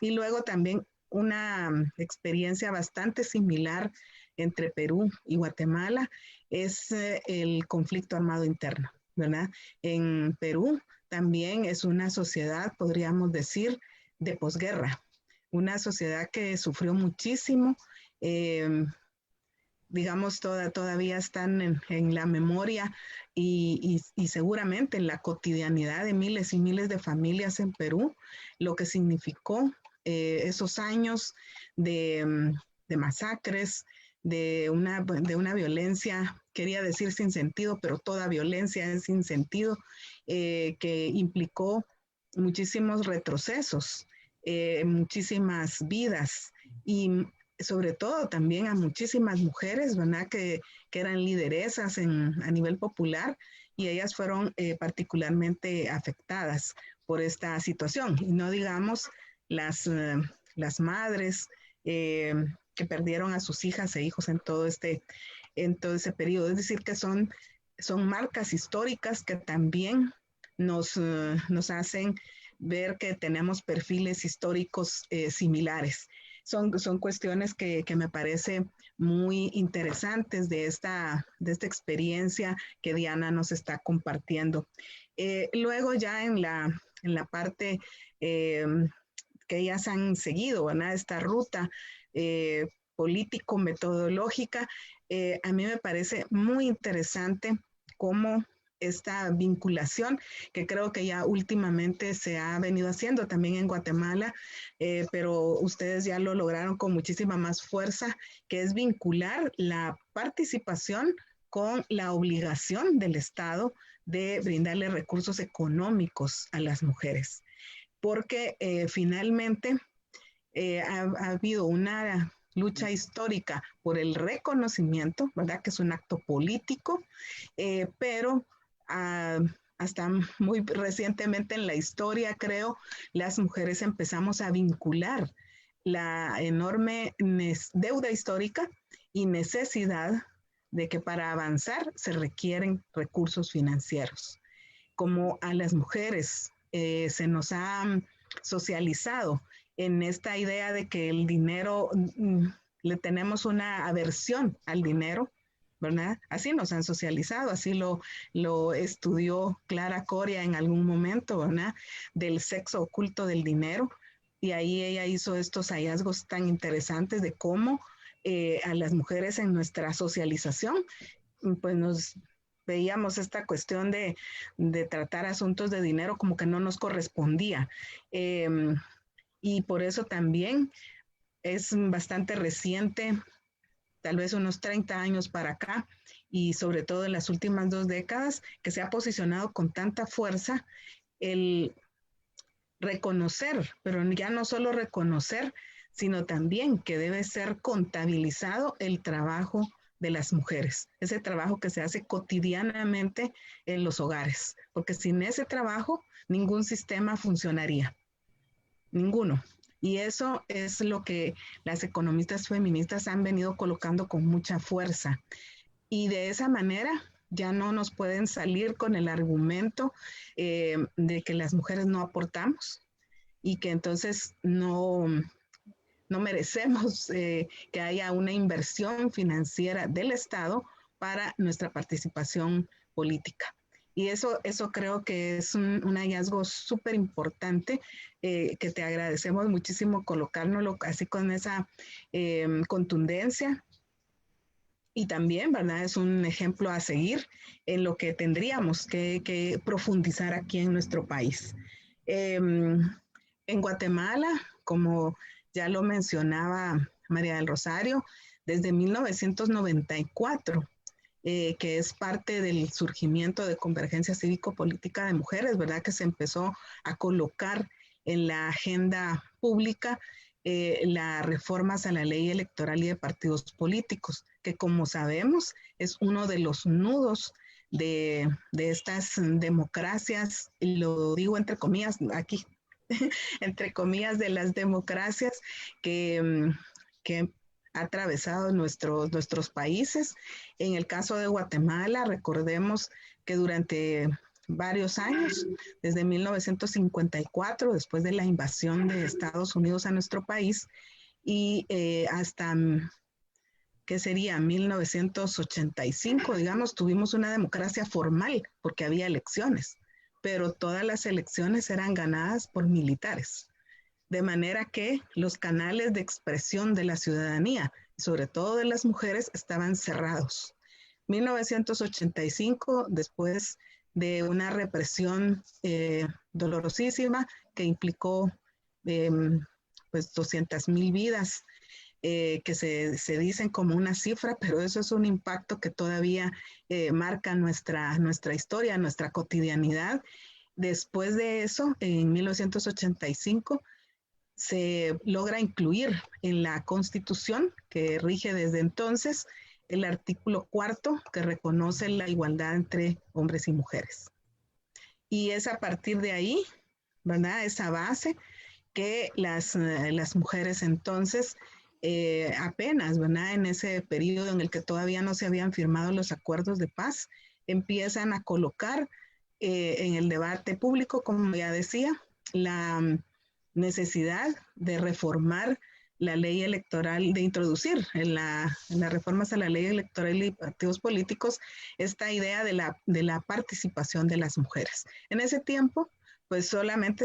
luego también una experiencia bastante similar entre Perú y Guatemala es el conflicto armado interno, ¿verdad? En Perú también es una sociedad, podríamos decir, de posguerra, una sociedad que sufrió muchísimo, digamos, todavía están en la memoria y seguramente en la cotidianidad de miles y miles de familias en Perú, lo que significó esos años de masacres, de una violencia, quería decir sin sentido, pero toda violencia es sin sentido, que implicó muchísimos retrocesos, muchísimas vidas y sobre todo también a muchísimas mujeres, ¿verdad?, que eran lideresas a nivel popular, y ellas fueron particularmente afectadas por esta situación. Y no digamos las madres que perdieron a sus hijas e hijos en todo ese periodo. Es decir, que son marcas históricas que también nos hacen ver que tenemos perfiles históricos similares. son cuestiones que me parece muy interesantes de esta experiencia que Diana nos está compartiendo. Luego ya en la parte que ellas han seguido, ¿verdad? Esta ruta político-metodológica, a mí me parece muy interesante cómo esta vinculación, que creo que ya últimamente se ha venido haciendo también en Guatemala, pero ustedes ya lo lograron con muchísima más fuerza, que es vincular la participación con la obligación del Estado de brindarle recursos económicos a las mujeres. Porque finalmente ha habido una lucha histórica por el reconocimiento, ¿verdad? Que es un acto político, pero hasta muy recientemente en la historia, creo, las mujeres empezamos a vincular la enorme deuda histórica y necesidad de que para avanzar se requieren recursos financieros. Como a las mujeres se nos ha socializado en esta idea de que el dinero, le tenemos una aversión al dinero, ¿verdad? Así nos han socializado, así lo estudió Clara Coria en algún momento, ¿verdad? Del sexo oculto del dinero. Y ahí ella hizo estos hallazgos tan interesantes de cómo a las mujeres en nuestra socialización, pues nos veíamos esta cuestión de tratar asuntos de dinero como que no nos correspondía. Y por eso también es bastante reciente, tal vez unos 30 años para acá, y sobre todo en las últimas 2 décadas, que se ha posicionado con tanta fuerza el reconocer, pero ya no solo reconocer, sino también que debe ser contabilizado el trabajo de las mujeres, ese trabajo que se hace cotidianamente en los hogares, porque sin ese trabajo ningún sistema funcionaría, ninguno. Y eso es lo que las economistas feministas han venido colocando con mucha fuerza. Y de esa manera ya no nos pueden salir con el argumento de que las mujeres no aportamos y que entonces no merecemos que haya una inversión financiera del Estado para nuestra participación política. Y eso creo que es un hallazgo súper importante, que te agradecemos muchísimo colocárnoslo así con esa contundencia. Y también, ¿verdad? Es un ejemplo a seguir en lo que tendríamos que profundizar aquí en nuestro país. En Guatemala, como ya lo mencionaba María del Rosario, desde 1994, que es parte del surgimiento de Convergencia Cívico-Política de Mujeres, ¿verdad? Que se empezó a colocar en la agenda pública las reformas a la ley electoral y de partidos políticos, que como sabemos es uno de los nudos de estas democracias, y lo digo entre comillas aquí, entre comillas, de las democracias que ha atravesado nuestros países. En el caso de Guatemala, recordemos que durante varios años, desde 1954, después de la invasión de Estados Unidos a nuestro país, y hasta, ¿qué sería? 1985, digamos, tuvimos una democracia formal porque había elecciones, pero todas las elecciones eran ganadas por militares. De manera que los canales de expresión de la ciudadanía, sobre todo de las mujeres, estaban cerrados. 1985, después de una represión dolorosísima que implicó pues 200,000 vidas, que se dicen como una cifra, pero eso es un impacto que todavía marca nuestra historia, nuestra cotidianidad. Después de eso, en 1985, se logra incluir en la Constitución, que rige desde entonces, el artículo 4, que reconoce la igualdad entre hombres y mujeres. Y es a partir de ahí, ¿verdad? Esa base que las mujeres entonces, apenas, ¿verdad? En ese periodo en el que todavía no se habían firmado los acuerdos de paz, empiezan a colocar en el debate público, como ya decía, la necesidad de reformar la ley electoral, de introducir en las reformas a la ley electoral y partidos políticos esta idea de la participación de las mujeres. En ese tiempo, pues solamente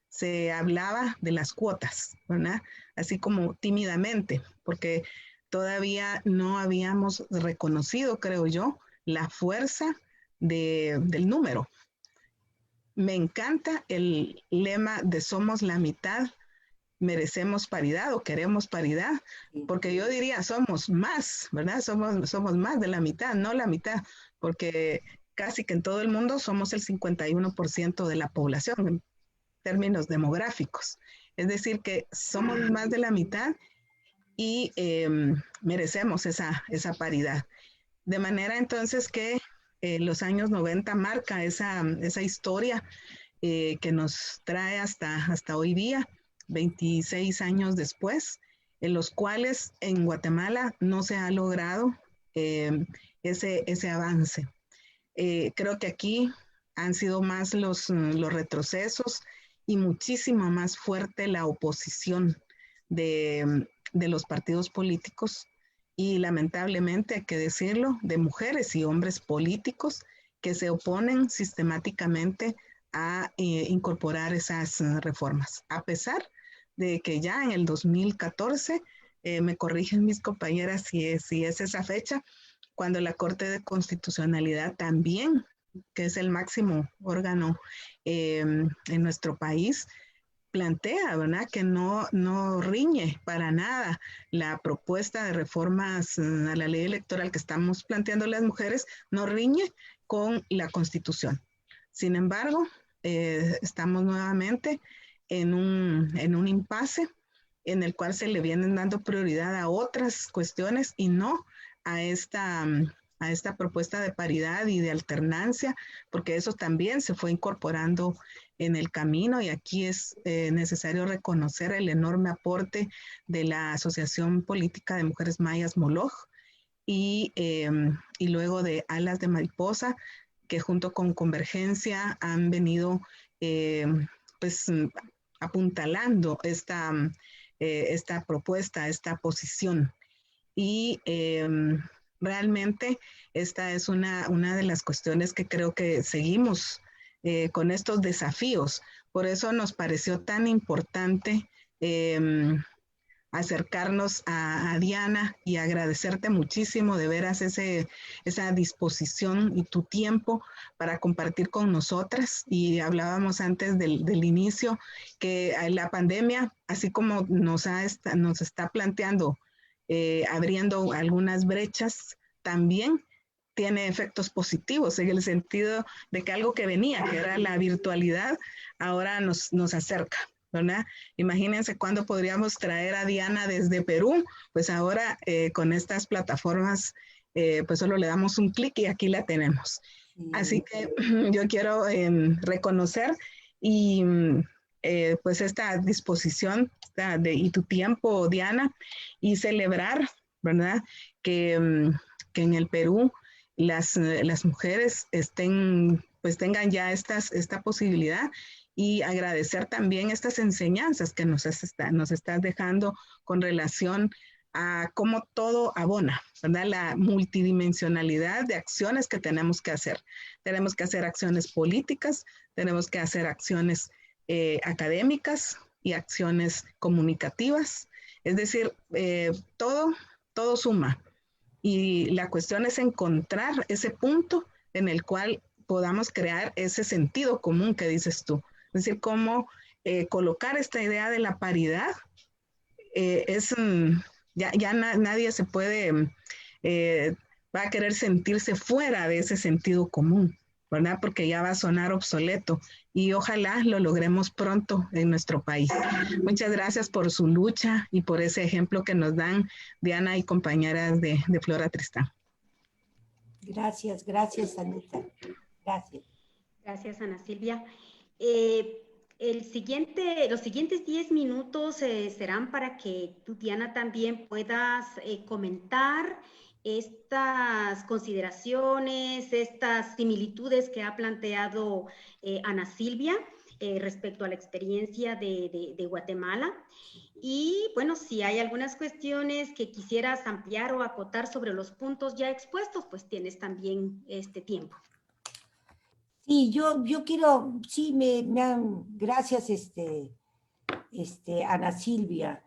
se hablaba de las cuotas, ¿verdad? Así como tímidamente, porque todavía no habíamos reconocido, creo yo, la fuerza del número. Me encanta el lema de somos la mitad, merecemos paridad o queremos paridad, porque yo diría somos más, ¿verdad? Somos más de la mitad, no la mitad, porque casi que en todo el mundo somos el 51% de la población en términos demográficos. Es decir, que somos más de la mitad y merecemos esa paridad. De manera entonces que los años 90 marca esa historia que nos trae hasta hoy día, 26 años después, en los cuales en Guatemala no se ha logrado ese avance. Creo que aquí han sido más los retrocesos y muchísimo más fuerte la oposición de los partidos políticos y lamentablemente, hay que decirlo, de mujeres y hombres políticos que se oponen sistemáticamente a incorporar esas reformas, a pesar de que ya en el 2014, me corrigen mis compañeras si es esa fecha, cuando la Corte de Constitucionalidad también, que es el máximo órgano en nuestro país, plantea, ¿verdad?, que no riñe para nada la propuesta de reformas a la ley electoral que estamos planteando las mujeres, no riñe con la Constitución. Sin embargo, estamos nuevamente en un impasse en el cual se le vienen dando prioridad a otras cuestiones y no a esta propuesta de paridad y de alternancia, porque eso también se fue incorporando en el camino y aquí es necesario reconocer el enorme aporte de la Asociación Política de Mujeres Mayas Moloch y luego de Alas de Mariposa, que junto con Convergencia han venido pues apuntalando esta propuesta, esta posición. Y realmente esta es una de las cuestiones que creo que seguimos con estos desafíos. Por eso nos pareció tan importante acercarnos a Diana y agradecerte muchísimo de veras esa disposición y tu tiempo para compartir con nosotras. Y hablábamos antes del inicio que la pandemia, así como nos está planteando abriendo algunas brechas, también tiene efectos positivos en el sentido de que algo que venía, que era la virtualidad, ahora nos acerca, ¿verdad? Imagínense cuándo podríamos traer a Diana desde Perú, pues ahora con estas plataformas, pues solo le damos un clic y aquí la tenemos. Así que yo quiero reconocer y pues esta disposición y tu tiempo, Diana, y celebrar, ¿verdad? Que en el Perú las mujeres pues tengan ya esta posibilidad y agradecer también estas enseñanzas que nos estás dejando con relación a cómo todo abona, ¿verdad? La multidimensionalidad de acciones que tenemos que hacer. Tenemos que hacer acciones políticas, tenemos que hacer acciones académicas y acciones comunicativas. Es decir, todo suma. Y la cuestión es encontrar ese punto en el cual podamos crear ese sentido común que dices tú. Es decir, cómo colocar esta idea de la paridad nadie se puede, va a querer sentirse fuera de ese sentido común, ¿verdad? Porque ya va a sonar obsoleto y ojalá lo logremos pronto en nuestro país. Muchas gracias por su lucha y por ese ejemplo que nos dan Diana y compañeras de Flora Tristán. Gracias, Anita. Gracias. Gracias, Ana Silvia. Los siguientes 10 minutos serán para que tú, Diana, también puedas comentar estas consideraciones, estas similitudes que ha planteado Ana Silvia. respecto a la experiencia de Guatemala. Y bueno, si hay algunas cuestiones que quisieras ampliar o acotar sobre los puntos ya expuestos, pues tienes también este tiempo. Sí, yo quiero, sí, gracias, Ana Silvia.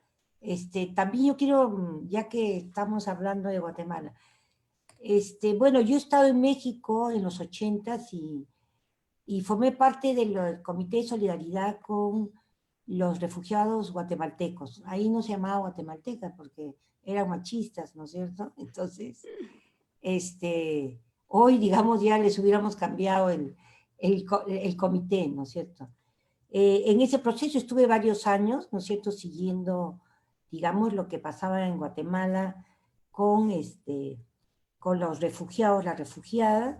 También yo quiero, ya que estamos hablando de Guatemala, bueno, yo he estado en México en los 80s y formé parte del Comité de Solidaridad con los refugiados guatemaltecos. Ahí no se llamaba guatemalteca porque eran machistas, ¿no es cierto? Entonces, hoy, digamos, ya les hubiéramos cambiado el comité, ¿no es cierto? En ese proceso estuve varios años, ¿no es cierto?, siguiendo, digamos, lo que pasaba en Guatemala con, con los refugiados, las refugiadas,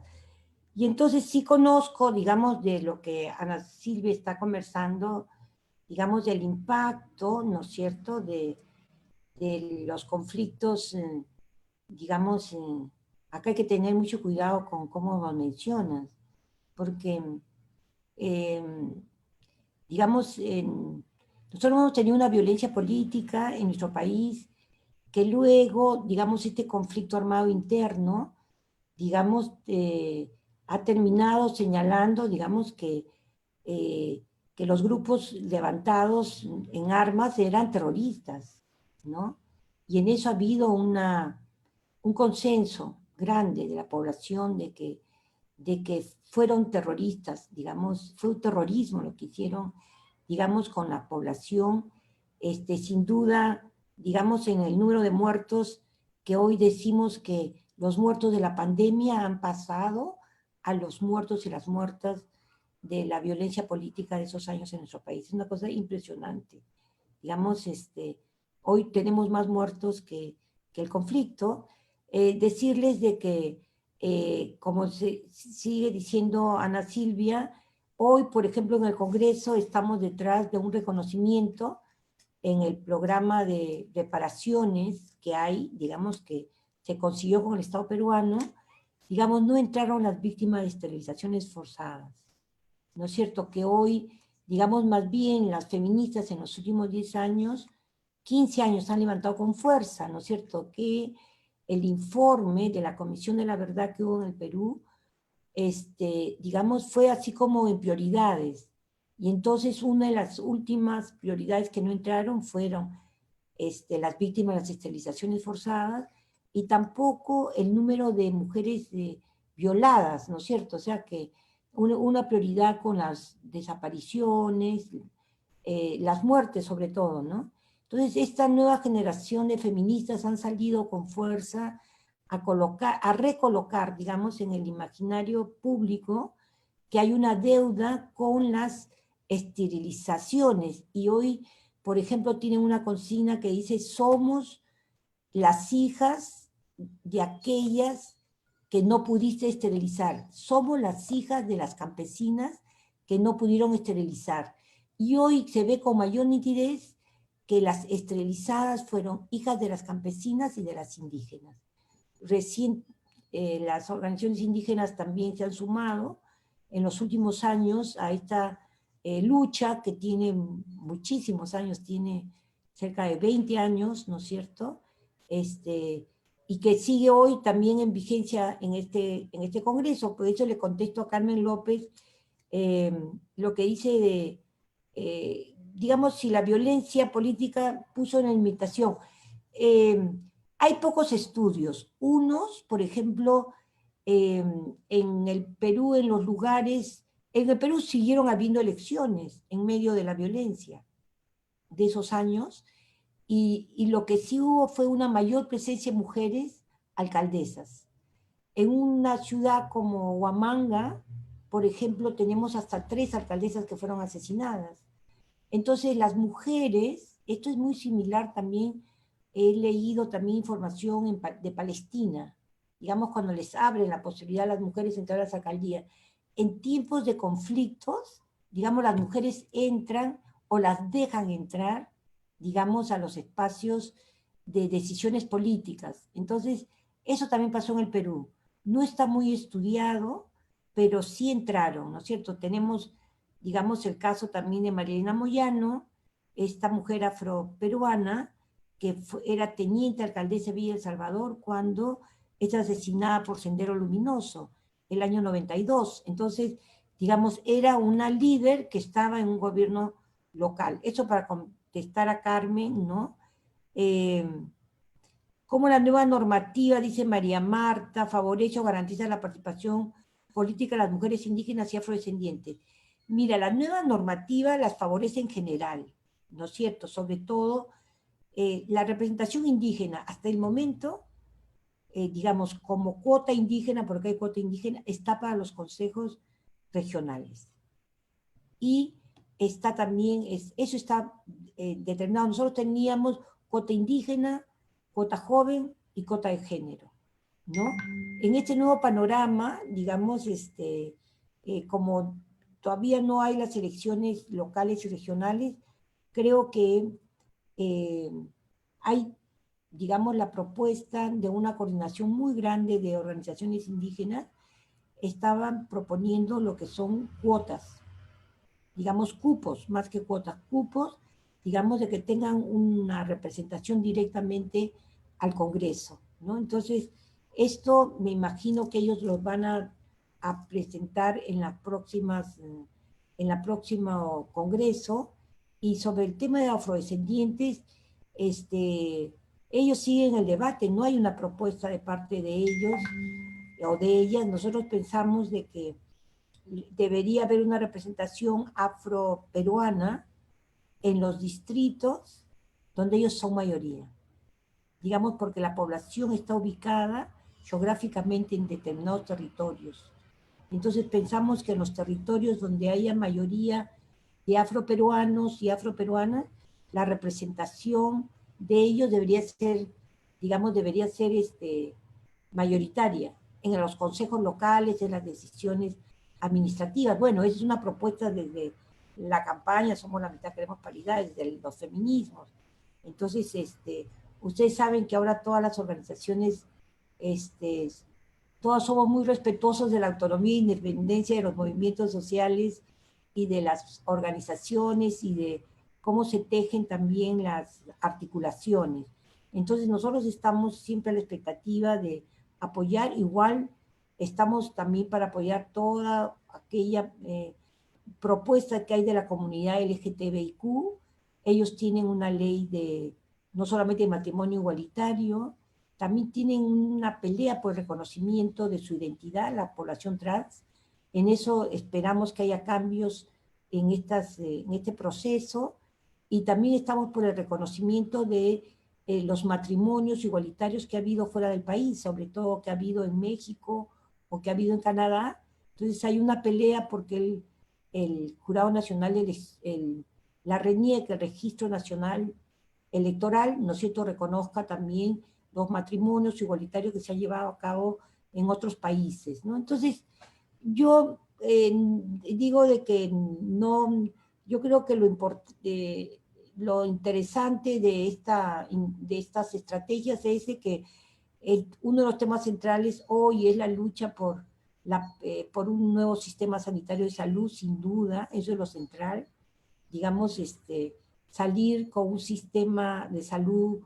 y entonces sí conozco, digamos, de lo que Ana Silvia está conversando, digamos, del impacto, ¿no es cierto?, de los conflictos, digamos, acá hay que tener mucho cuidado con cómo lo mencionas, porque, eh, digamos, nosotros hemos tenido una violencia política en nuestro país que luego, digamos, este conflicto armado interno, digamos, ha terminado señalando, digamos, que los grupos levantados en armas eran terroristas, ¿no? Y en eso ha habido un consenso grande de la población de que fueron terroristas, digamos, fue un terrorismo lo que hicieron, digamos, con la población, sin duda, digamos, en el número de muertos, que hoy decimos que los muertos de la pandemia han pasado a los muertos y las muertas de la violencia política de esos años en nuestro país. Es una cosa impresionante. Digamos, hoy tenemos más muertos que el conflicto. Decirles de que, como sigue diciendo Ana Silvia, hoy, por ejemplo, en el Congreso estamos detrás de un reconocimiento en el programa de reparaciones que hay, digamos, que se consiguió con el Estado peruano, digamos, no entraron las víctimas de esterilizaciones forzadas. ¿No es cierto? Que hoy, digamos, más bien las feministas en los últimos 10 años, 15 años han levantado con fuerza, ¿no es cierto? Que el informe de la Comisión de la Verdad que hubo en el Perú, digamos, fue así como en prioridades. Y entonces una de las últimas prioridades que no entraron fueron las víctimas de las esterilizaciones forzadas y tampoco el número de mujeres violadas, ¿no es cierto? O sea que una prioridad con las desapariciones, las muertes sobre todo, ¿no? Entonces, esta nueva generación de feministas han salido con fuerza a recolocar, digamos, en el imaginario público que hay una deuda con las esterilizaciones. Y hoy, por ejemplo, tienen una consigna que dice, somos las hijas de aquellas que no pudiste esterilizar. Somos las hijas de las campesinas que no pudieron esterilizar. Y hoy se ve con mayor nitidez que las esterilizadas fueron hijas de las campesinas y de las indígenas. Recién las organizaciones indígenas también se han sumado en los últimos años a esta lucha que tiene muchísimos años, tiene cerca de 20 años, ¿no es cierto?, y que sigue hoy también en vigencia en este Congreso. Por eso le contesto a Carmen López lo que dice digamos, si la violencia política puso en la invitación. Hay pocos estudios. Unos, por ejemplo, en el Perú, en el Perú siguieron habiendo elecciones en medio de la violencia de esos años, y lo que sí hubo fue una mayor presencia de mujeres alcaldesas. En una ciudad como Huamanga, por ejemplo, tenemos hasta 3 alcaldesas que fueron asesinadas. Entonces, las mujeres, esto es muy similar también, he leído también información de Palestina, digamos, cuando les abren la posibilidad a las mujeres de entrar a las alcaldías. En tiempos de conflictos, digamos, las mujeres entran o las dejan entrar, digamos, a los espacios de decisiones políticas. Entonces, eso también pasó en el Perú. No está muy estudiado, pero sí entraron, ¿no es cierto? Tenemos, digamos, el caso también de Marilena Moyano, esta mujer afroperuana, que era teniente alcaldesa de Villa El Salvador cuando es asesinada por Sendero Luminoso, el año 92. Entonces, digamos, era una líder que estaba en un gobierno local. Eso para contestar a Carmen, ¿no? Cómo la nueva normativa, dice María Marta, favorece o garantiza la participación política de las mujeres indígenas y afrodescendientes. Mira, la nueva normativa las favorece en general, ¿no es cierto? Sobre todo la representación indígena hasta el momento, digamos, como cuota indígena, porque hay cuota indígena, está para los consejos regionales. Y está también, eso está determinado. Nosotros teníamos cuota indígena, cuota joven y cuota de género, ¿no? En este nuevo panorama, digamos, como todavía no hay las elecciones locales y regionales, creo que hay, digamos, la propuesta de una coordinación muy grande de organizaciones indígenas, estaban proponiendo lo que son cuotas, digamos cupos, más que cuotas, cupos, digamos, de que tengan una representación directamente al Congreso, ¿no? Entonces, esto me imagino que ellos lo van a presentar en las próximas, en el próximo Congreso. Y sobre el tema de afrodescendientes, ellos siguen el debate, no hay una propuesta de parte de ellos o de ellas. Nosotros pensamos de que debería haber una representación afroperuana en los distritos donde ellos son mayoría. Digamos, porque la población está ubicada geográficamente en determinados territorios. Entonces pensamos que en los territorios donde haya mayoría de afroperuanos y afroperuanas, la representación de ellos debería ser, digamos, debería ser mayoritaria en los consejos locales, en las decisiones administrativas. Bueno, esa es una propuesta desde la campaña Somos la Mitad, Queremos Paridad, desde los feminismos. Entonces, ustedes saben que ahora todas las organizaciones, todas somos muy respetuosos de la autonomía e independencia de los movimientos sociales y de las organizaciones y de cómo se tejen también las articulaciones. Entonces nosotros estamos siempre a la expectativa de apoyar, igual estamos también para apoyar toda aquella propuesta que hay de la comunidad LGTBIQ. Ellos tienen una ley de, no solamente de matrimonio igualitario, también tienen una pelea por el reconocimiento de su identidad, la población trans. En eso esperamos que haya cambios en este proceso, y también estamos por el reconocimiento de los matrimonios igualitarios que ha habido fuera del país, sobre todo que ha habido en México o que ha habido en Canadá. Entonces hay una pelea porque el Jurado Nacional, la RENIEC, el Registro Nacional Electoral, ¿no es cierto?, reconozca también los matrimonios igualitarios que se han llevado a cabo en otros países, ¿no? Entonces, yo digo de que no, yo creo que lo interesante de estas estrategias es de que uno de los temas centrales hoy es la lucha por un nuevo sistema sanitario de salud, sin duda, eso es lo central, digamos, salir con un sistema de salud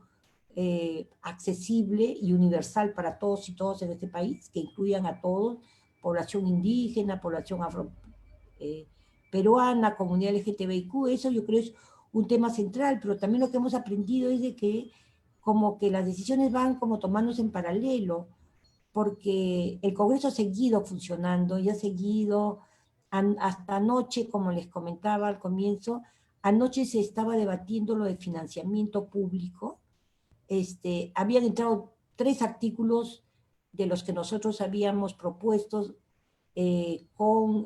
accesible y universal para todos y todas en este país, que incluyan a todos, población indígena, población peruana, comunidad LGTBIQ. Eso yo creo es un tema central, pero también lo que hemos aprendido es de que como que las decisiones van como tomándose en paralelo, porque el Congreso ha seguido funcionando y ha seguido hasta anoche, como les comentaba al comienzo, anoche se estaba debatiendo lo de financiamiento público. Habían entrado 3 artículos de los que nosotros habíamos propuesto con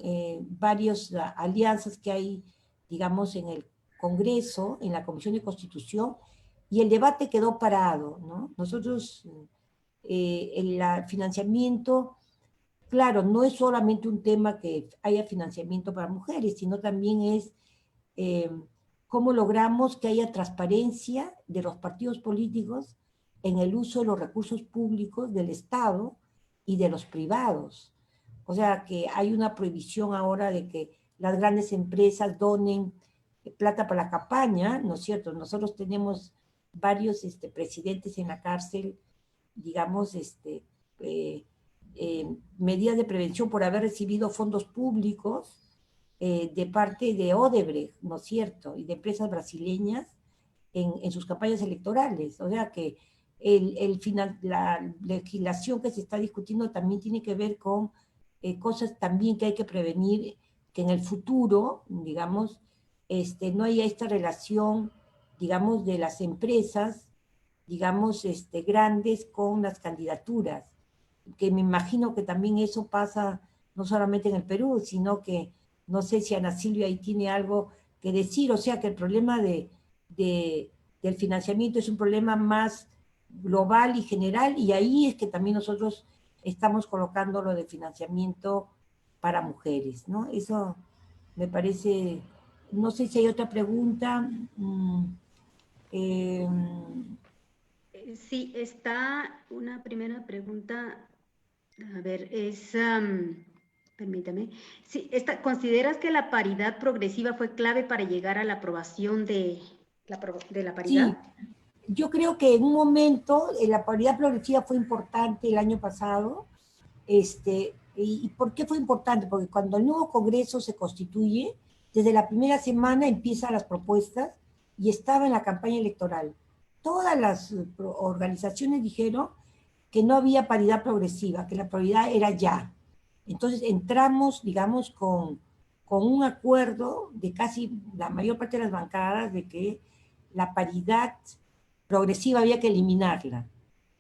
varias alianzas que hay, digamos, en el Congreso, en la Comisión de Constitución, y el debate quedó parado, ¿no? Nosotros, el financiamiento, claro, no es solamente un tema que haya financiamiento para mujeres, sino también es cómo logramos que haya transparencia de los partidos políticos en el uso de los recursos públicos del Estado y de los privados. O sea, que hay una prohibición ahora de que las grandes empresas donen plata para la campaña, ¿no es cierto? Nosotros tenemos varios presidentes en la cárcel, digamos, medidas de prevención por haber recibido fondos públicos de parte de Odebrecht, ¿no es cierto? Y de empresas brasileñas en sus campañas electorales. O sea que la legislación que se está discutiendo también tiene que ver con cosas también que hay que prevenir, que en el futuro, digamos, no haya esta relación, digamos, de las empresas, digamos, grandes con las candidaturas, que me imagino que también eso pasa no solamente en el Perú, sino que no sé si Ana Silvia ahí tiene algo que decir, o sea que el problema del financiamiento es un problema más global y general, y ahí es que también nosotros estamos colocando lo de financiamiento para mujeres, ¿no? Eso me parece, no sé si hay otra pregunta. Sí, está una primera pregunta. A ver, permítame. Sí, ¿consideras que la paridad progresiva fue clave para llegar a la aprobación de la paridad? Sí, yo creo que en un momento la paridad progresiva fue importante el año pasado. ¿Y por qué fue importante? Porque cuando el nuevo Congreso se constituye, desde la primera semana empiezan las propuestas y estaba en la campaña electoral. Todas las organizaciones dijeron que no había paridad progresiva, que la prioridad era ya. Entonces entramos, digamos, con un acuerdo de casi la mayor parte de las bancadas de que la paridad progresiva había que eliminarla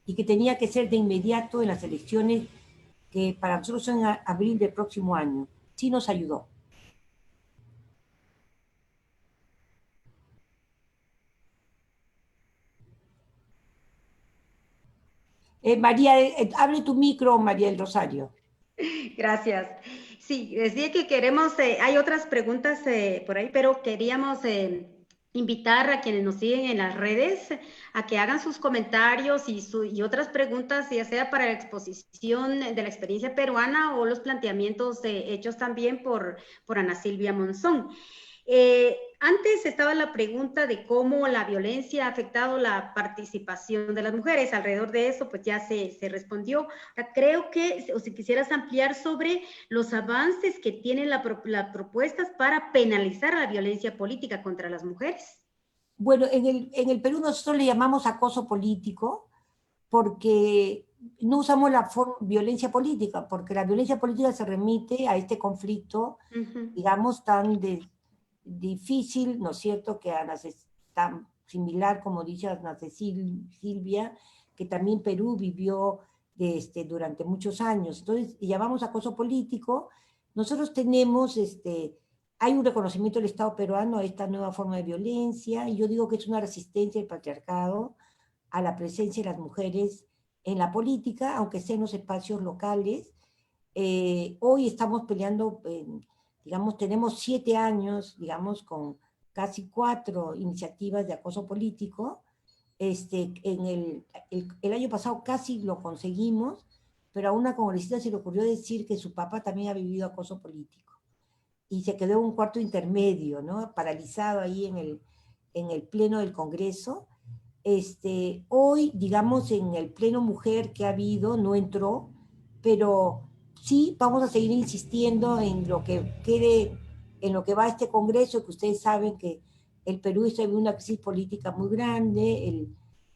y que tenía que ser de inmediato en las elecciones que para nosotros son en abril del próximo año. Sí nos ayudó. María, abre tu micro, María del Rosario. Gracias. Sí, decía que queremos, hay otras preguntas por ahí, pero queríamos invitar a quienes nos siguen en las redes a que hagan sus comentarios y otras preguntas, ya sea para la exposición de la experiencia peruana o los planteamientos hechos también por Ana Silvia Monzón. Antes estaba la pregunta de cómo la violencia ha afectado la participación de las mujeres. Alrededor de eso, pues ya se respondió. Creo que, o si quisieras ampliar sobre los avances que tienen las propuestas para penalizar la violencia política contra las mujeres. Bueno, en el Perú nosotros le llamamos acoso político porque no usamos la violencia política, porque la violencia política se remite a este conflicto, digamos, tan difícil, ¿no es cierto?, que tan similar, como dice Ana Silvia, que también Perú vivió durante muchos años. Entonces, llamamos acoso político. Nosotros tenemos, hay un reconocimiento del Estado peruano a esta nueva forma de violencia, y yo digo que es una resistencia del patriarcado a la presencia de las mujeres en la política, aunque sea en los espacios locales. Hoy estamos peleando, digamos, tenemos 7 años, digamos, con casi 4 iniciativas de acoso político. El año pasado casi lo conseguimos, pero a una congresista se le ocurrió decir que su papá también ha vivido acoso político. Y se quedó en un cuarto intermedio, ¿no? Paralizado ahí en el pleno del Congreso. Hoy, digamos, en el pleno mujer que ha habido, no entró, pero sí vamos a seguir insistiendo en lo que quede, en lo que va a este Congreso, que ustedes saben que el Perú está en una crisis política muy grande,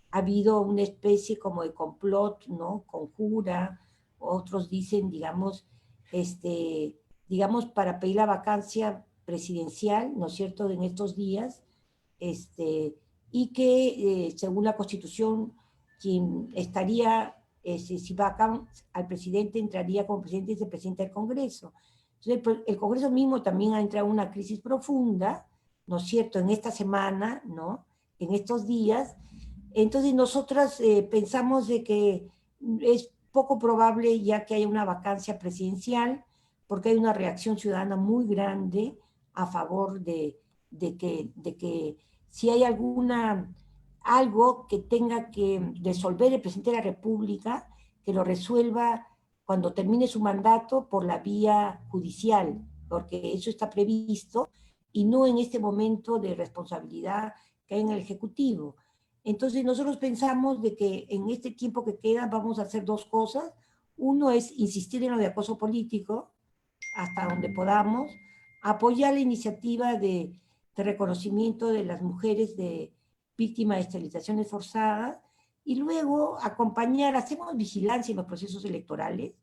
ha habido una especie como de complot, ¿no? Conjura, otros dicen, digamos, digamos, para pedir la vacancia presidencial, ¿no es cierto?, en estos días, y que según la Constitución, quien estaría, si vacan al presidente, entraría como presidente y vicepresidente del Congreso. Entonces, el Congreso mismo también ha entrado en una crisis profunda, ¿no es cierto?, en esta semana, ¿no?, en estos días. Entonces, nosotras pensamos de que es poco probable ya que haya una vacancia presidencial, porque hay una reacción ciudadana muy grande a favor de que si hay algo que tenga que resolver el presidente de la República, que lo resuelva cuando termine su mandato por la vía judicial, porque eso está previsto, y no en este momento de responsabilidad que hay en el Ejecutivo. Entonces nosotros pensamos de que en este tiempo que queda vamos a hacer dos cosas. Uno es insistir en lo de acoso político, hasta donde podamos, apoyar la iniciativa de reconocimiento de las mujeres de víctimas de esterilizaciones forzadas, y luego acompañar, hacemos vigilancia en los procesos electorales,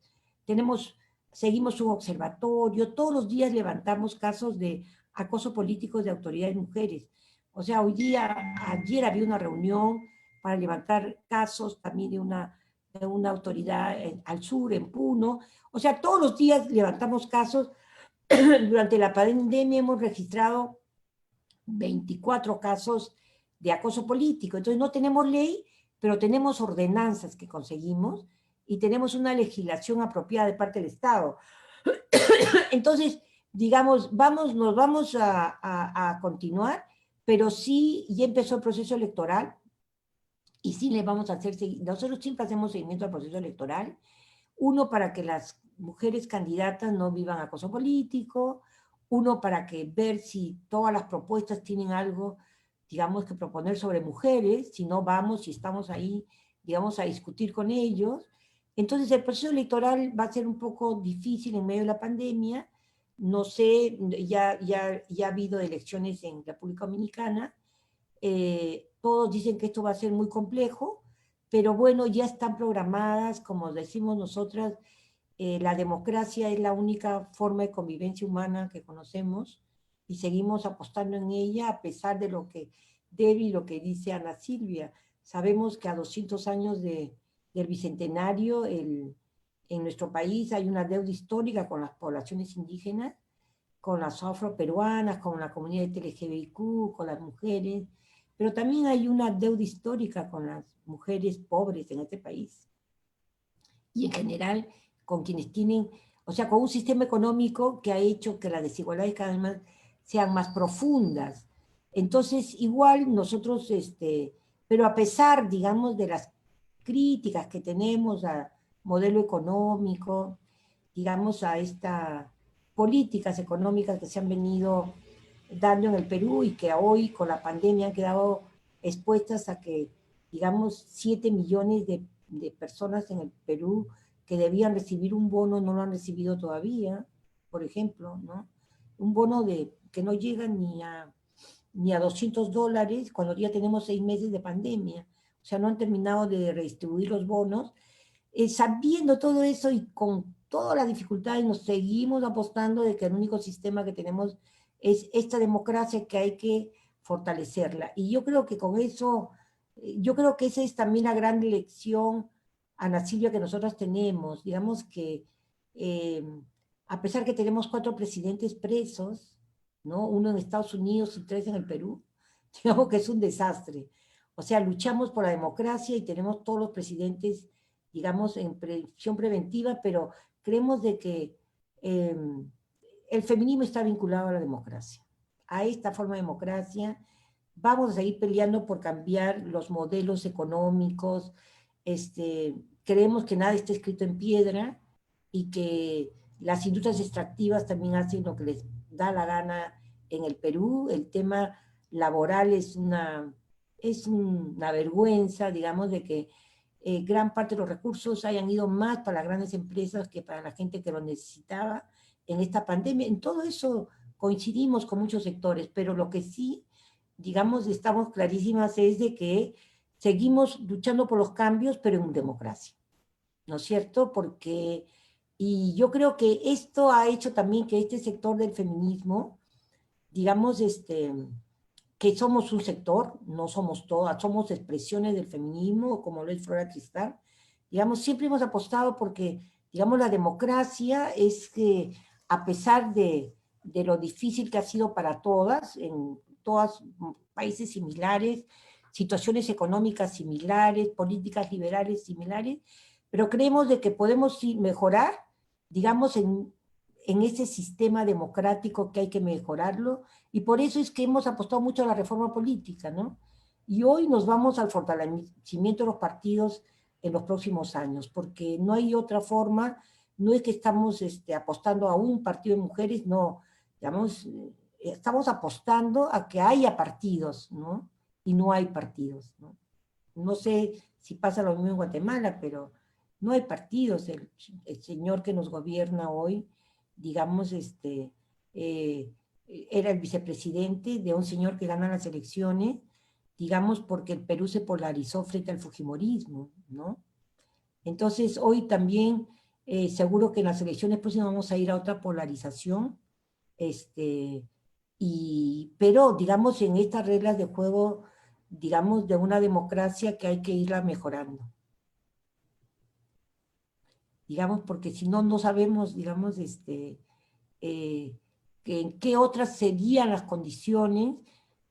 seguimos un observatorio, todos los días levantamos casos de acoso político de autoridades mujeres. O sea, ayer había una reunión para levantar casos también de una autoridad al sur, en Puno. O sea, todos los días levantamos casos. Durante la pandemia hemos registrado 24 casos de acoso político. Entonces no tenemos ley, pero tenemos ordenanzas que conseguimos y tenemos una legislación apropiada de parte del Estado. Entonces, digamos, nos vamos a continuar, pero sí, ya empezó el proceso electoral y sí le vamos a hacer, nosotros siempre hacemos seguimiento al proceso electoral, uno para que las mujeres candidatas no vivan acoso político, uno para que ver si todas las propuestas tienen algo, digamos, que proponer sobre mujeres, si no vamos, si estamos ahí, digamos, a discutir con ellos. Entonces el proceso electoral va a ser un poco difícil en medio de la pandemia, no sé, ya ha habido elecciones en República Dominicana, todos dicen que esto va a ser muy complejo, pero bueno, ya están programadas, como decimos nosotras, la democracia es la única forma de convivencia humana que conocemos y seguimos apostando en ella a pesar de lo que Debbie, lo que dice Ana Silvia. Sabemos que a 200 años del Bicentenario en nuestro país hay una deuda histórica con las poblaciones indígenas, con las afroperuanas, con la comunidad LGBTQ, con las mujeres, pero también hay una deuda histórica con las mujeres pobres en este país. Y en general con quienes tienen, o sea, con un sistema económico que ha hecho que las desigualdades cada vez más sean más profundas. Entonces, igual nosotros, pero a pesar, digamos, de las críticas que tenemos al modelo económico, digamos, a estas políticas económicas que se han venido dando en el Perú y que hoy con la pandemia han quedado expuestas a que, digamos, 7 millones de personas en el Perú que debían recibir un bono no lo han recibido todavía, por ejemplo, ¿no? Un bono que no llega ni a $200 cuando ya tenemos 6 meses de pandemia. O sea, no han terminado de redistribuir los bonos. Sabiendo todo eso y con todas las dificultades, nos seguimos apostando de que el único sistema que tenemos es esta democracia que hay que fortalecerla. Y yo creo que con eso, yo creo que esa es también la gran lección, Ana Silvia, que nosotros tenemos. Digamos que a pesar que tenemos 4 presidentes presos, ¿no? Uno en Estados Unidos y 3 en el Perú, digamos que es un desastre. O sea, luchamos por la democracia y tenemos todos los presidentes, digamos, en prisión preventiva, pero creemos de que el feminismo está vinculado a la democracia, a esta forma de democracia. Vamos a seguir peleando por cambiar los modelos económicos. Creemos que nada está escrito en piedra y que las industrias extractivas también hacen lo que les da la gana en el Perú. El tema laboral es una vergüenza, digamos, de que gran parte de los recursos hayan ido más para las grandes empresas que para la gente que lo necesitaba en esta pandemia. En todo eso coincidimos con muchos sectores, pero lo que sí, digamos, estamos clarísimas es de que seguimos luchando por los cambios, pero en democracia, ¿no es cierto? Y yo creo que esto ha hecho también que este sector del feminismo, digamos, que somos un sector, no somos todas, somos expresiones del feminismo, como lo es Flora Cristal, digamos, siempre hemos apostado porque, digamos, la democracia es que, a pesar de lo difícil que ha sido para todas, en todos países similares, situaciones económicas similares, políticas liberales similares, pero creemos de que podemos mejorar, digamos, en ese sistema democrático que hay que mejorarlo, y por eso es que hemos apostado mucho a la reforma política, ¿no? Y hoy nos vamos al fortalecimiento de los partidos en los próximos años, porque no hay otra forma no es que estamos apostando a un partido de mujeres, no, digamos, estamos apostando a que haya partidos, ¿no? Y no hay partidos, ¿no? No sé si pasa lo mismo en Guatemala, pero no hay partidos. El señor que nos gobierna hoy, digamos, era el vicepresidente de un señor que gana las elecciones, digamos, porque el Perú se polarizó frente al fujimorismo, ¿no? Entonces, hoy también, seguro que en las elecciones próximas vamos a ir a otra polarización, pero, digamos, en estas reglas de juego, digamos, de una democracia que hay que irla mejorando. Digamos, porque si no, no sabemos, digamos, en qué otras serían las condiciones,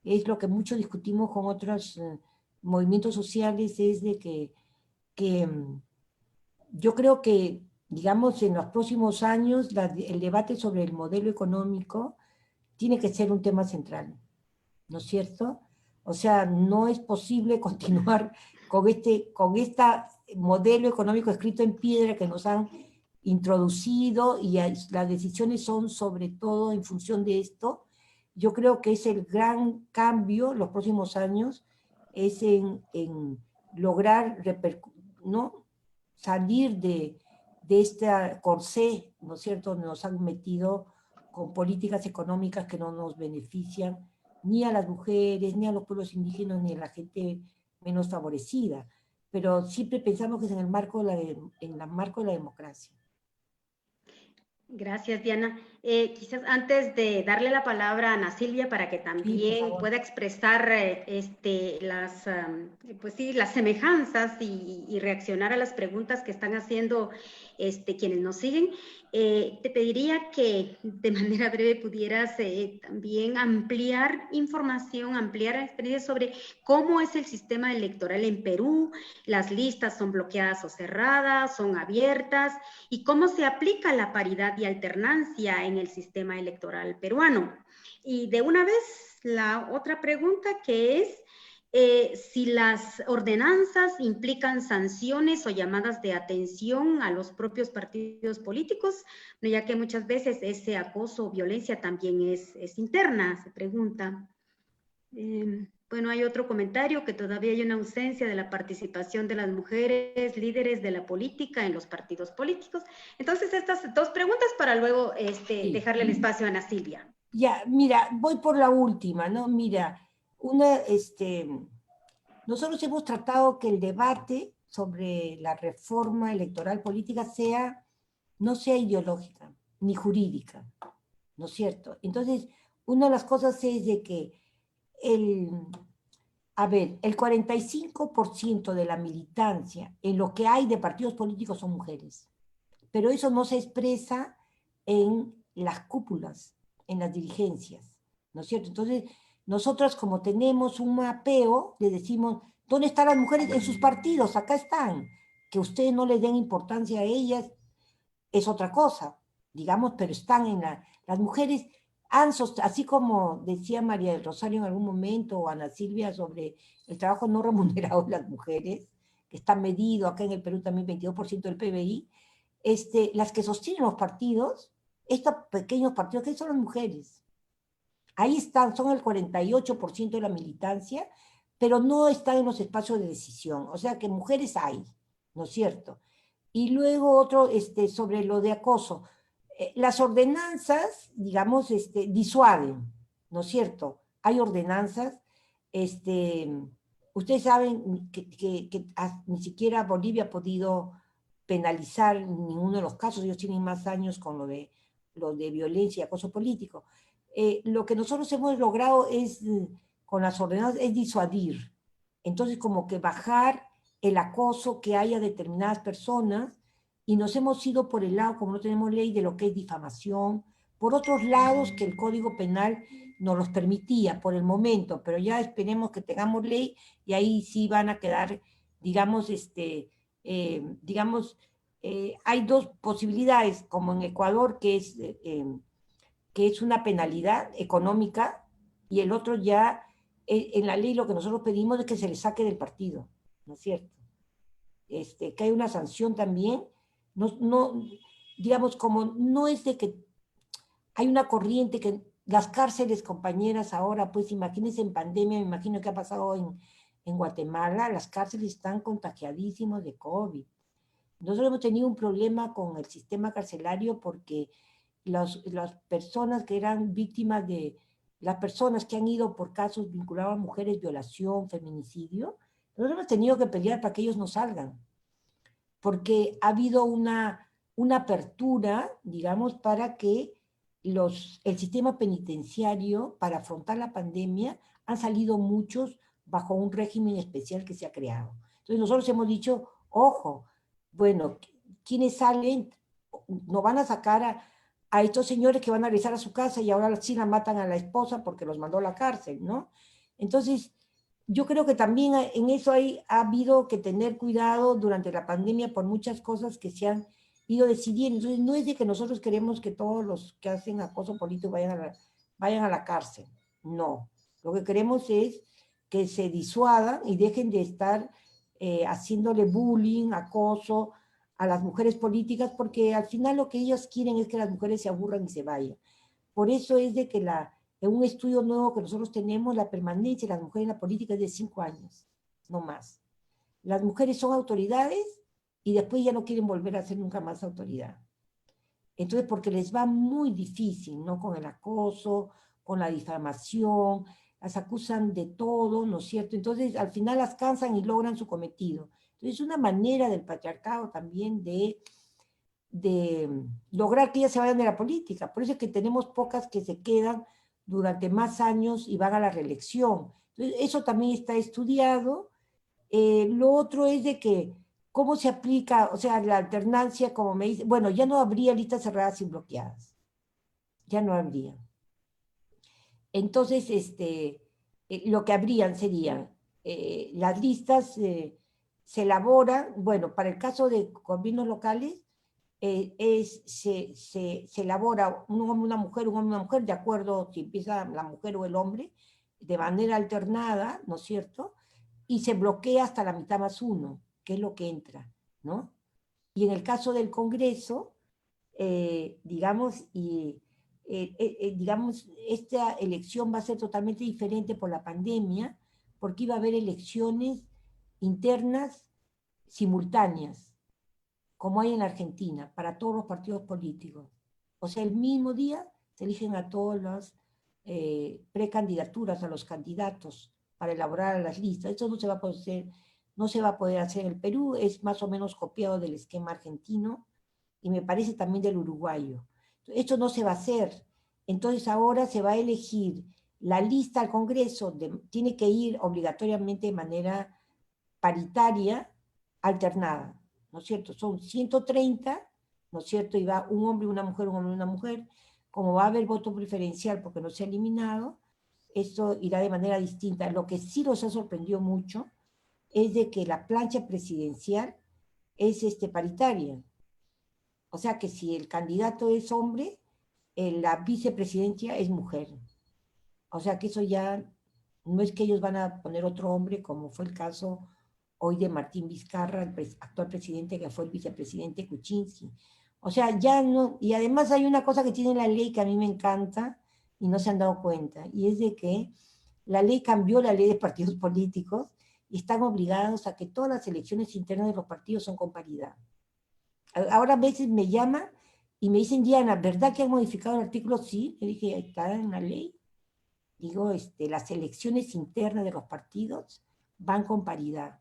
es lo que mucho discutimos con otros movimientos sociales, es de que yo creo que, digamos, en los próximos años, el debate sobre el modelo económico tiene que ser un tema central, ¿no es cierto? O sea, no es posible continuar con este modelo económico escrito en piedra que nos han introducido y las decisiones son sobre todo en función de esto. Yo creo que es el gran cambio los próximos años, es en lograr ¿no? salir de este corsé, ¿no es cierto?, donde nos han metido con políticas económicas que no nos benefician ni a las mujeres, ni a los pueblos indígenas, ni a la gente menos favorecida. Pero siempre pensamos que es en el marco de la democracia. Gracias, Diana. Quizás antes de darle la palabra a Ana Silvia para que también pueda expresar las semejanzas y reaccionar a las preguntas que están haciendo quienes nos siguen, te pediría que de manera breve pudieras también ampliar información, ampliar experiencia sobre cómo es el sistema electoral en Perú, las listas son bloqueadas o cerradas, son abiertas, y cómo se aplica la paridad y alternancia en el sistema electoral peruano. Y de una vez, la otra pregunta que es si las ordenanzas implican sanciones o llamadas de atención a los propios partidos políticos, ya que muchas veces ese acoso o violencia también es interna, se pregunta. Bueno, hay otro comentario, que todavía hay una ausencia de la participación de las mujeres líderes de la política en los partidos políticos. Entonces, estas dos preguntas para luego Sí. dejarle el espacio a Ana Silvia. Ya, mira, voy por la última, ¿no? Mira, nosotros hemos tratado que el debate sobre la reforma electoral política no sea ideológica ni jurídica, ¿no es cierto? Entonces, una de las cosas es de que el 45% de la militancia en lo que hay de partidos políticos son mujeres, pero eso no se expresa en las cúpulas, en las dirigencias, ¿no es cierto? Entonces, nosotros como tenemos un mapeo, le decimos, ¿dónde están las mujeres? En sus partidos, acá están. Que ustedes no les den importancia a ellas es otra cosa, digamos, pero están las mujeres así como decía María del Rosario en algún momento, o Ana Silvia, sobre el trabajo no remunerado de las mujeres, que está medido acá en el Perú también 22% del PBI, las que sostienen los partidos, estos pequeños partidos, que son las mujeres. Ahí están, son el 48% de la militancia, pero no están en los espacios de decisión. O sea que mujeres hay, ¿no es cierto? Y luego otro sobre lo de acoso. Las ordenanzas, digamos, disuaden, ¿no es cierto? Hay ordenanzas, ustedes saben que ni siquiera Bolivia ha podido penalizar ninguno de los casos, ellos tienen más años con lo de violencia y acoso político. Lo que nosotros hemos logrado con las ordenanzas, es disuadir. Entonces, como que bajar el acoso que haya determinadas personas, y nos hemos ido por el lado, como no tenemos ley, de lo que es difamación, por otros lados que el Código Penal nos los permitía por el momento, pero ya esperemos que tengamos ley y ahí sí van a quedar, digamos, hay dos posibilidades, como en Ecuador, que es una penalidad económica, y el otro ya, en la ley lo que nosotros pedimos es que se le saque del partido, ¿no es cierto? Que hay una sanción también, digamos, como no es de que hay una corriente que las cárceles, compañeras, ahora, pues imagínense en pandemia, me imagino que ha pasado en Guatemala, las cárceles están contagiadísimos de COVID. Nosotros hemos tenido un problema con el sistema carcelario porque las personas que eran víctimas de, las personas que han ido por casos vinculados a mujeres, violación, feminicidio, nosotros hemos tenido que pelear para que ellos no salgan, porque ha habido una apertura, digamos, para que el sistema penitenciario, para afrontar la pandemia, han salido muchos bajo un régimen especial que se ha creado. Entonces nosotros hemos dicho, ojo, bueno, quienes salen no van a sacar a estos señores que van a regresar a su casa y ahora sí la matan a la esposa porque los mandó a la cárcel, ¿no? Entonces, yo creo que también en eso ha habido que tener cuidado durante la pandemia por muchas cosas que se han ido decidiendo. Entonces, no es de que nosotros queremos que todos los que hacen acoso político vayan a la cárcel. No. Lo que queremos es que se disuadan y dejen de estar haciéndole bullying, acoso a las mujeres políticas, porque al final lo que ellos quieren es que las mujeres se aburran y se vayan. Por eso es de que en un estudio nuevo que nosotros tenemos, la permanencia de las mujeres en la política es de 5 años, no más. Las mujeres son autoridades y después ya no quieren volver a ser nunca más autoridad. Entonces, porque les va muy difícil, ¿no? Con el acoso, con la difamación, las acusan de todo, ¿no es cierto? Entonces, al final las cansan y logran su cometido. Entonces, es una manera del patriarcado también de lograr que ellas se vayan de la política. Por eso es que tenemos pocas que se quedan durante más años y van a la reelección. Entonces, eso también está estudiado. Lo otro es de que, ¿cómo se aplica? O sea, la alternancia, como me dice, bueno, ya no habría listas cerradas y bloqueadas. Ya no habría. Entonces, lo que habrían serían las listas se elaboran, bueno, para el caso de gobiernos locales, se elabora un hombre, una mujer, de acuerdo si empieza la mujer o el hombre, de manera alternada, ¿no es cierto? Y se bloquea hasta la mitad más uno, que es lo que entra, ¿no? Y en el caso del Congreso, digamos, digamos, esta elección va a ser totalmente diferente por la pandemia, porque iba a haber elecciones internas simultáneas, como hay en la Argentina, para todos los partidos políticos. O sea, el mismo día se eligen a todas las precandidaturas, a los candidatos, para elaborar las listas. Eso no se va a poder hacer, no se va a poder hacer en el Perú, es más o menos copiado del esquema argentino, y me parece también del uruguayo. Esto no se va a hacer. Entonces ahora se va a elegir la lista al Congreso, tiene que ir obligatoriamente de manera paritaria, alternada, ¿no es cierto? Son 130, ¿no es cierto? Y va un hombre, una mujer, un hombre, una mujer. Como va a haber voto preferencial porque no se ha eliminado, esto irá de manera distinta. Lo que sí nos ha sorprendido mucho es de que la plancha presidencial es paritaria. O sea que si el candidato es hombre, la vicepresidencia es mujer. O sea que eso ya no es que ellos van a poner otro hombre, como fue el caso hoy de Martín Vizcarra, el actual presidente, que fue el vicepresidente Kuczynski. O sea, ya no, y además hay una cosa que tiene la ley que a mí me encanta y no se han dado cuenta, y es de que la ley cambió la ley de partidos políticos y están obligados a que todas las elecciones internas de los partidos son con paridad. Ahora a veces me llaman y me dicen, Diana, ¿verdad que han modificado el artículo? Sí, le dije, está en la ley. Digo, las elecciones internas de los partidos van con paridad.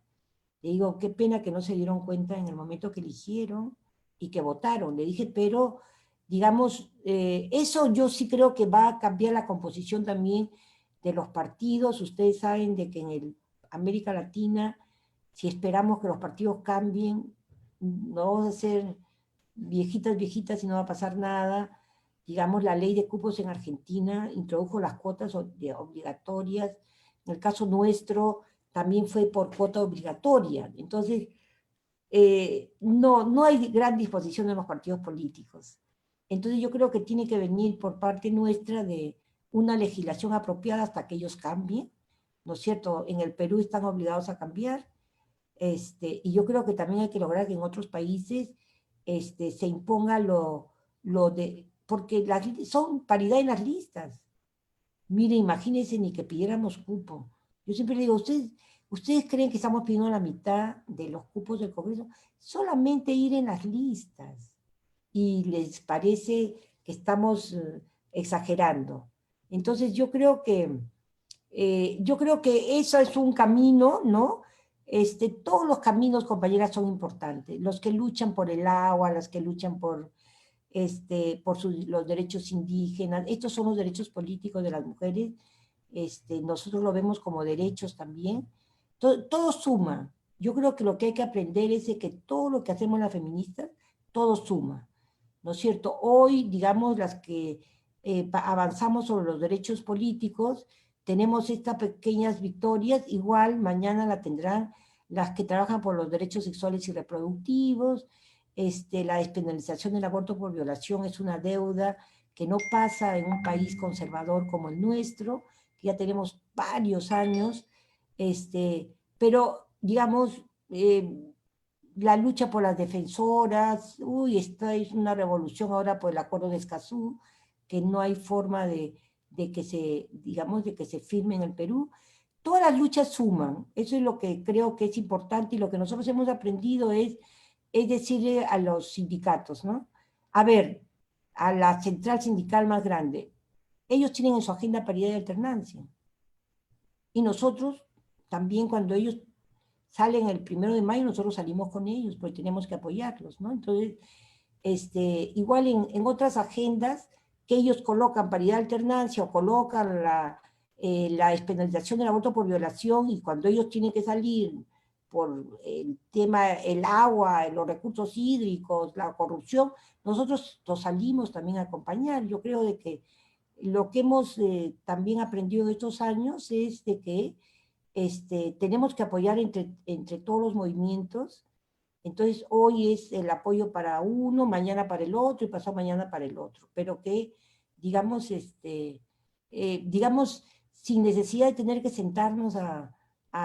Le digo, qué pena que no se dieron cuenta en el momento que eligieron y que votaron. Le dije, pero, digamos, eso yo sí creo que va a cambiar la composición también de los partidos. Ustedes saben de que en América Latina, si esperamos que los partidos cambien, no vamos a ser viejitas y no va a pasar nada. Digamos, la ley de cupos en Argentina introdujo las cuotas obligatorias. En el caso nuestro, también fue por cuota obligatoria. Entonces, no hay gran disposición en los partidos políticos. Entonces, yo creo que tiene que venir por parte nuestra de una legislación apropiada hasta que ellos cambien, ¿no es cierto? En el Perú están obligados a cambiar, y yo creo que también hay que lograr que en otros países se imponga porque son paridad en las listas. Mire, imagínense ni que pidiéramos cupo. Yo siempre digo, ¿ustedes creen que estamos pidiendo la mitad de los cupos del Congreso? Solamente ir en las listas. Y les parece que estamos exagerando. Entonces yo creo que eso es un camino, ¿no? Todos los caminos, compañeras, son importantes. Los que luchan por el agua, las que luchan por los derechos indígenas. Estos son los derechos políticos de las mujeres. Nosotros lo vemos como derechos también. Todo suma. Yo creo que lo que hay que aprender es de que todo lo que hacemos las feministas, todo suma, ¿no es cierto? Hoy, digamos, las que avanzamos sobre los derechos políticos, tenemos estas pequeñas victorias, igual mañana la tendrán las que trabajan por los derechos sexuales y reproductivos. La despenalización del aborto por violación es una deuda que no pasa en un país conservador como el nuestro, que ya tenemos varios años, pero digamos, la lucha por las defensoras, esta es una revolución ahora por el acuerdo de Escazú, que no hay forma de que se firme en el Perú. Todas las luchas suman, eso es lo que creo que es importante, y lo que nosotros hemos aprendido es decirle a los sindicatos, ¿no? A ver, a la central sindical más grande, ellos tienen en su agenda paridad y alternancia. Y nosotros también, cuando ellos salen el 1 de mayo, nosotros salimos con ellos, porque tenemos que apoyarlos, ¿no? Entonces, igual en otras agendas que ellos colocan paridad alternancia o colocan la despenalización del aborto por violación, y cuando ellos tienen que salir por el tema, el agua, los recursos hídricos, la corrupción, nosotros los salimos también a acompañar. Yo creo de que lo que hemos también aprendido en estos años es de que tenemos que apoyar entre todos los movimientos. Entonces, hoy es el apoyo para uno, mañana para el otro y pasado mañana para el otro, pero que, digamos, digamos, sin necesidad de tener que sentarnos a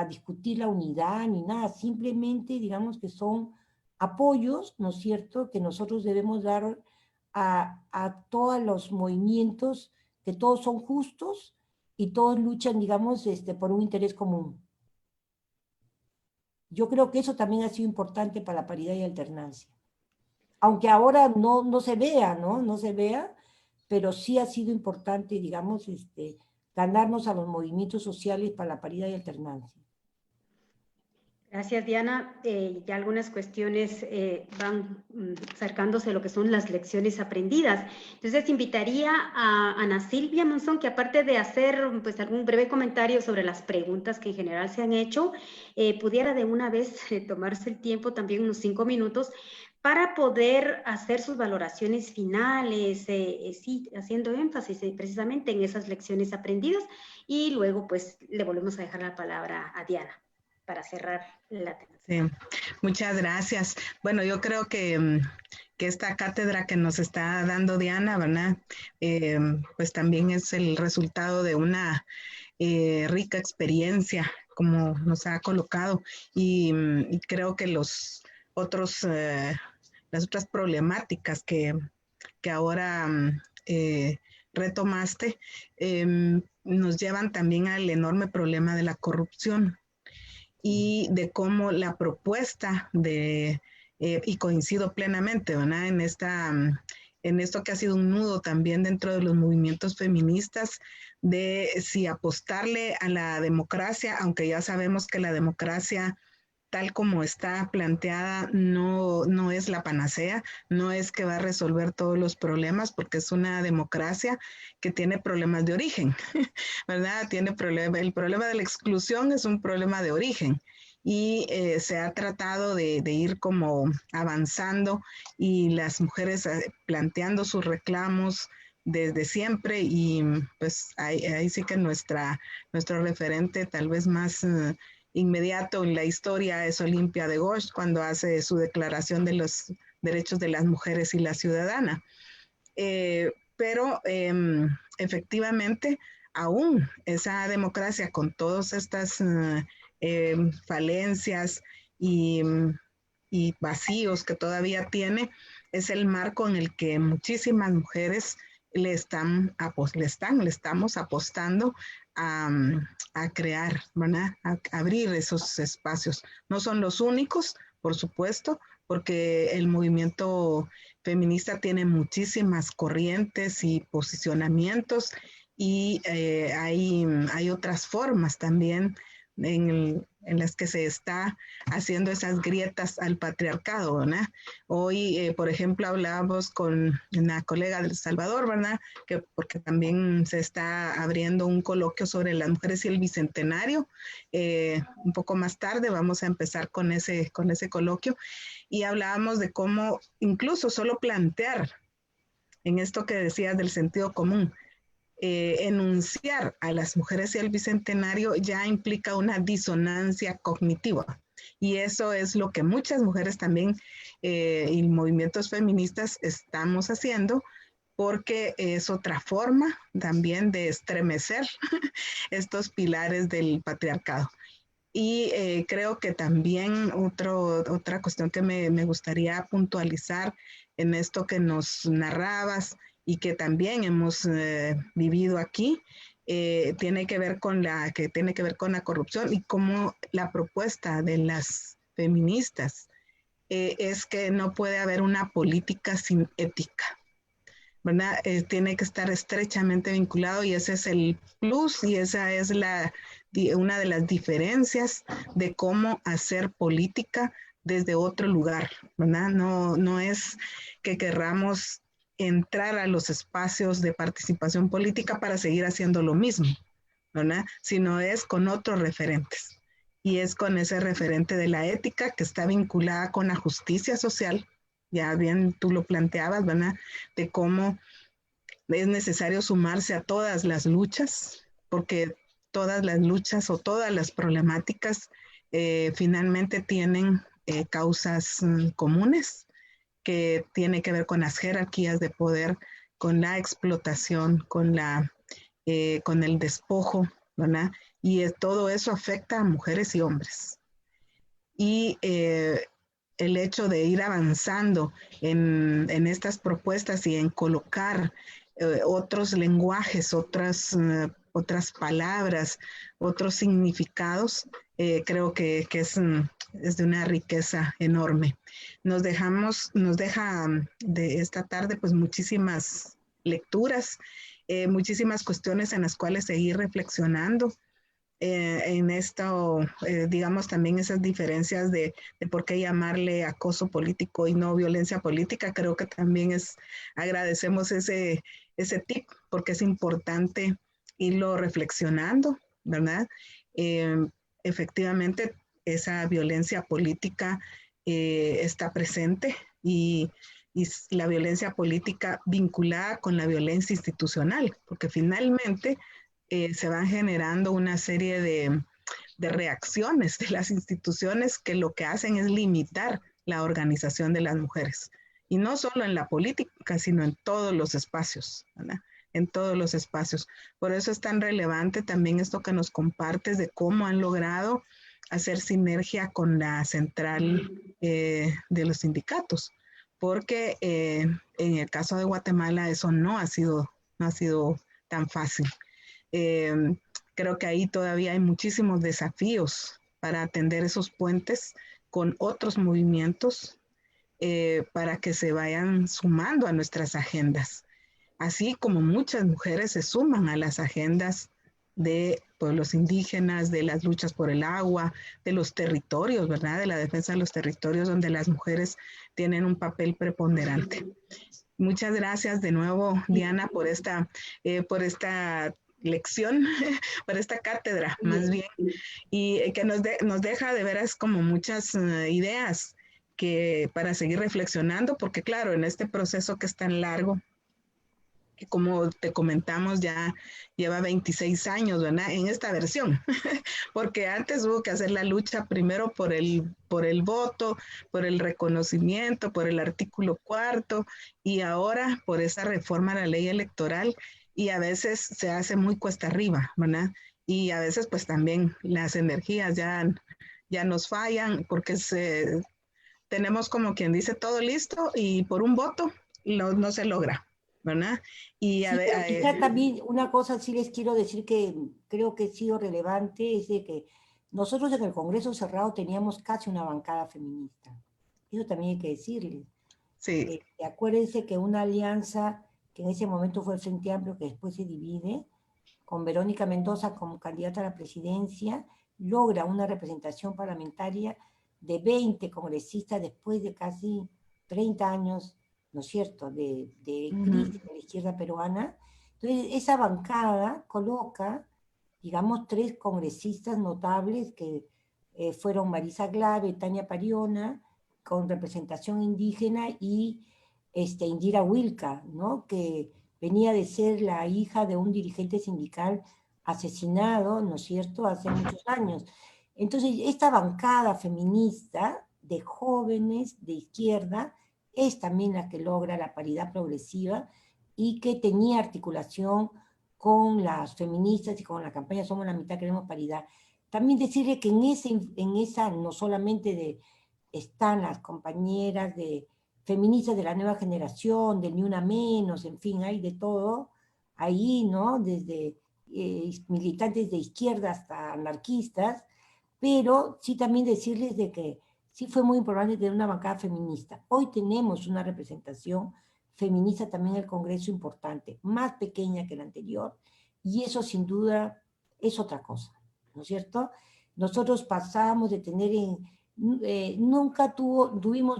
discutir la unidad ni nada, simplemente, digamos, que son apoyos, ¿no es cierto?, que nosotros debemos dar a todos los movimientos, que todos son justos y todos luchan, digamos, por un interés común. Yo creo que eso también ha sido importante para la paridad y alternancia. Aunque ahora no se vea, ¿no? No se vea, pero sí ha sido importante, digamos, ganarnos a los movimientos sociales para la paridad y alternancia. Gracias, Diana. Ya algunas cuestiones van acercándose a lo que son las lecciones aprendidas. Entonces, invitaría a Ana Silvia Monzón, que aparte de hacer pues algún breve comentario sobre las preguntas que en general se han hecho, pudiera de una vez tomarse el tiempo, también unos 5 minutos, para poder hacer sus valoraciones finales, sí, haciendo énfasis precisamente en esas lecciones aprendidas, y luego pues le volvemos a dejar la palabra a Diana para cerrar la atención. Sí, muchas gracias. Bueno, yo creo que esta cátedra que nos está dando Diana, ¿verdad? Pues también es el resultado de una rica experiencia, como nos ha colocado, y creo que las otras problemáticas que ahora retomaste nos llevan también al enorme problema de la corrupción, y de cómo la propuesta y coincido plenamente, ¿verdad? En esto que ha sido un nudo también dentro de los movimientos feministas, de si apostarle a la democracia, aunque ya sabemos que la democracia tal como está planteada no es la panacea, no es que va a resolver todos los problemas, porque es una democracia que tiene problemas de origen, ¿verdad? El problema de la exclusión es un problema de origen, y se ha tratado de ir como avanzando, y las mujeres planteando sus reclamos desde siempre, y pues ahí sí que nuestro referente tal vez más inmediato en la historia es Olimpia de Gauche, cuando hace su declaración de los derechos de las mujeres y la ciudadana. Pero efectivamente, aún esa democracia, con todas estas falencias y y vacíos que todavía tiene, es el marco en el que muchísimas mujeres le estamos apostando a crear, ¿verdad? A abrir esos espacios. No son los únicos, por supuesto, porque el movimiento feminista tiene muchísimas corrientes y posicionamientos y hay otras formas también en las que se está haciendo esas grietas al patriarcado, ¿verdad? Hoy, por ejemplo, hablábamos con una colega del Salvador, ¿verdad? Porque también se está abriendo un coloquio sobre las mujeres y el bicentenario. Un poco más tarde vamos a empezar con ese coloquio y hablábamos de cómo incluso solo plantear en esto que decías del sentido común, enunciar a las mujeres y el bicentenario ya implica una disonancia cognitiva. Y eso es lo que muchas mujeres también y movimientos feministas estamos haciendo, porque es otra forma también de estremecer estos pilares del patriarcado. Y creo que también otra cuestión que me gustaría puntualizar en esto que nos narrabas y que también hemos vivido aquí, tiene que ver con la corrupción y cómo la propuesta de las feministas es que no puede haber una política sin ética, ¿verdad? Tiene que estar estrechamente vinculado y ese es el plus y esa es una de las diferencias de cómo hacer política desde otro lugar, ¿verdad? No es que querramos entrar a los espacios de participación política para seguir haciendo lo mismo, ¿verdad? Sino es con otros referentes. Y es con ese referente de la ética que está vinculada con la justicia social. Ya bien tú lo planteabas, ¿verdad? De cómo es necesario sumarse a todas las luchas, porque todas las luchas o todas las problemáticas finalmente tienen causas comunes, que tiene que ver con las jerarquías de poder, con la explotación, con el despojo, ¿verdad? Y todo eso afecta a mujeres y hombres. Y el hecho de ir avanzando en estas propuestas y en colocar otros lenguajes, otras palabras, otros significados, creo que es de una riqueza enorme. Nos deja de esta tarde pues muchísimas lecturas, muchísimas cuestiones en las cuales seguir reflexionando. En esto, digamos, también esas diferencias de por qué llamarle acoso político y no violencia política, creo que también agradecemos ese tip, porque es importante irlo reflexionando, ¿verdad? Efectivamente, esa violencia política está presente y la violencia política vinculada con la violencia institucional, porque finalmente se van generando una serie de reacciones de las instituciones que lo que hacen es limitar la organización de las mujeres. Y no solo en la política, sino en todos los espacios, ¿verdad? En todos los espacios. Por eso es tan relevante también esto que nos compartes de cómo han logrado hacer sinergia con la central de los sindicatos. Porque en el caso de Guatemala eso no ha sido tan fácil. Creo que ahí todavía hay muchísimos desafíos para atender esos puentes con otros movimientos para que se vayan sumando a nuestras agendas, así como muchas mujeres se suman a las agendas de pueblos indígenas, de las luchas por el agua, de los territorios, ¿verdad? De la defensa de los territorios donde las mujeres tienen un papel preponderante. Muchas gracias de nuevo, Diana, por esta lección, por esta cátedra, más bien, y que nos deja de veras como muchas ideas que para seguir reflexionando, porque claro, en este proceso que es tan largo, que como te comentamos ya lleva 26 años, ¿verdad? En esta versión, porque antes hubo que hacer la lucha primero por el voto, por el reconocimiento, por el artículo 4 y ahora por esa reforma a la ley electoral y a veces se hace muy cuesta arriba, ¿verdad? Y a veces pues también las energías ya nos fallan porque tenemos como quien dice todo listo y por un voto no se logra, ¿verdad? Y Sí, pero quizá también una cosa sí les quiero decir que creo que ha sido relevante, es de que nosotros en el Congreso Cerrado teníamos casi una bancada feminista. Eso también hay que decirles. sí. Acuérdense que una alianza que en ese momento fue el Frente Amplio, que después se divide, con Verónica Mendoza como candidata a la presidencia, logra una representación parlamentaria de 20 congresistas después de casi 30 años, ¿no es cierto?, de crisis de la izquierda peruana. Entonces, esa bancada coloca, digamos, 3 congresistas notables que fueron Marisa Glave, Tania Pariona, con representación indígena, y Indira Wilka, ¿no?, que venía de ser la hija de un dirigente sindical asesinado, ¿no es cierto?, hace muchos años. Entonces, esta bancada feminista de jóvenes de izquierda es también la que logra la paridad progresiva y que tenía articulación con las feministas y con la campaña Somos la Mitad, Queremos Paridad. También decirle que en esa no solamente están las compañeras feministas de la nueva generación, del Ni Una Menos, en fin, hay de todo ahí, ¿no? Desde militantes de izquierda hasta anarquistas, pero sí también decirles de que sí fue muy importante tener una bancada feminista. Hoy tenemos una representación feminista también en el Congreso importante, más pequeña que la anterior, y eso sin duda es otra cosa, ¿no es cierto? Nosotros pasamos de tener nunca tuvimos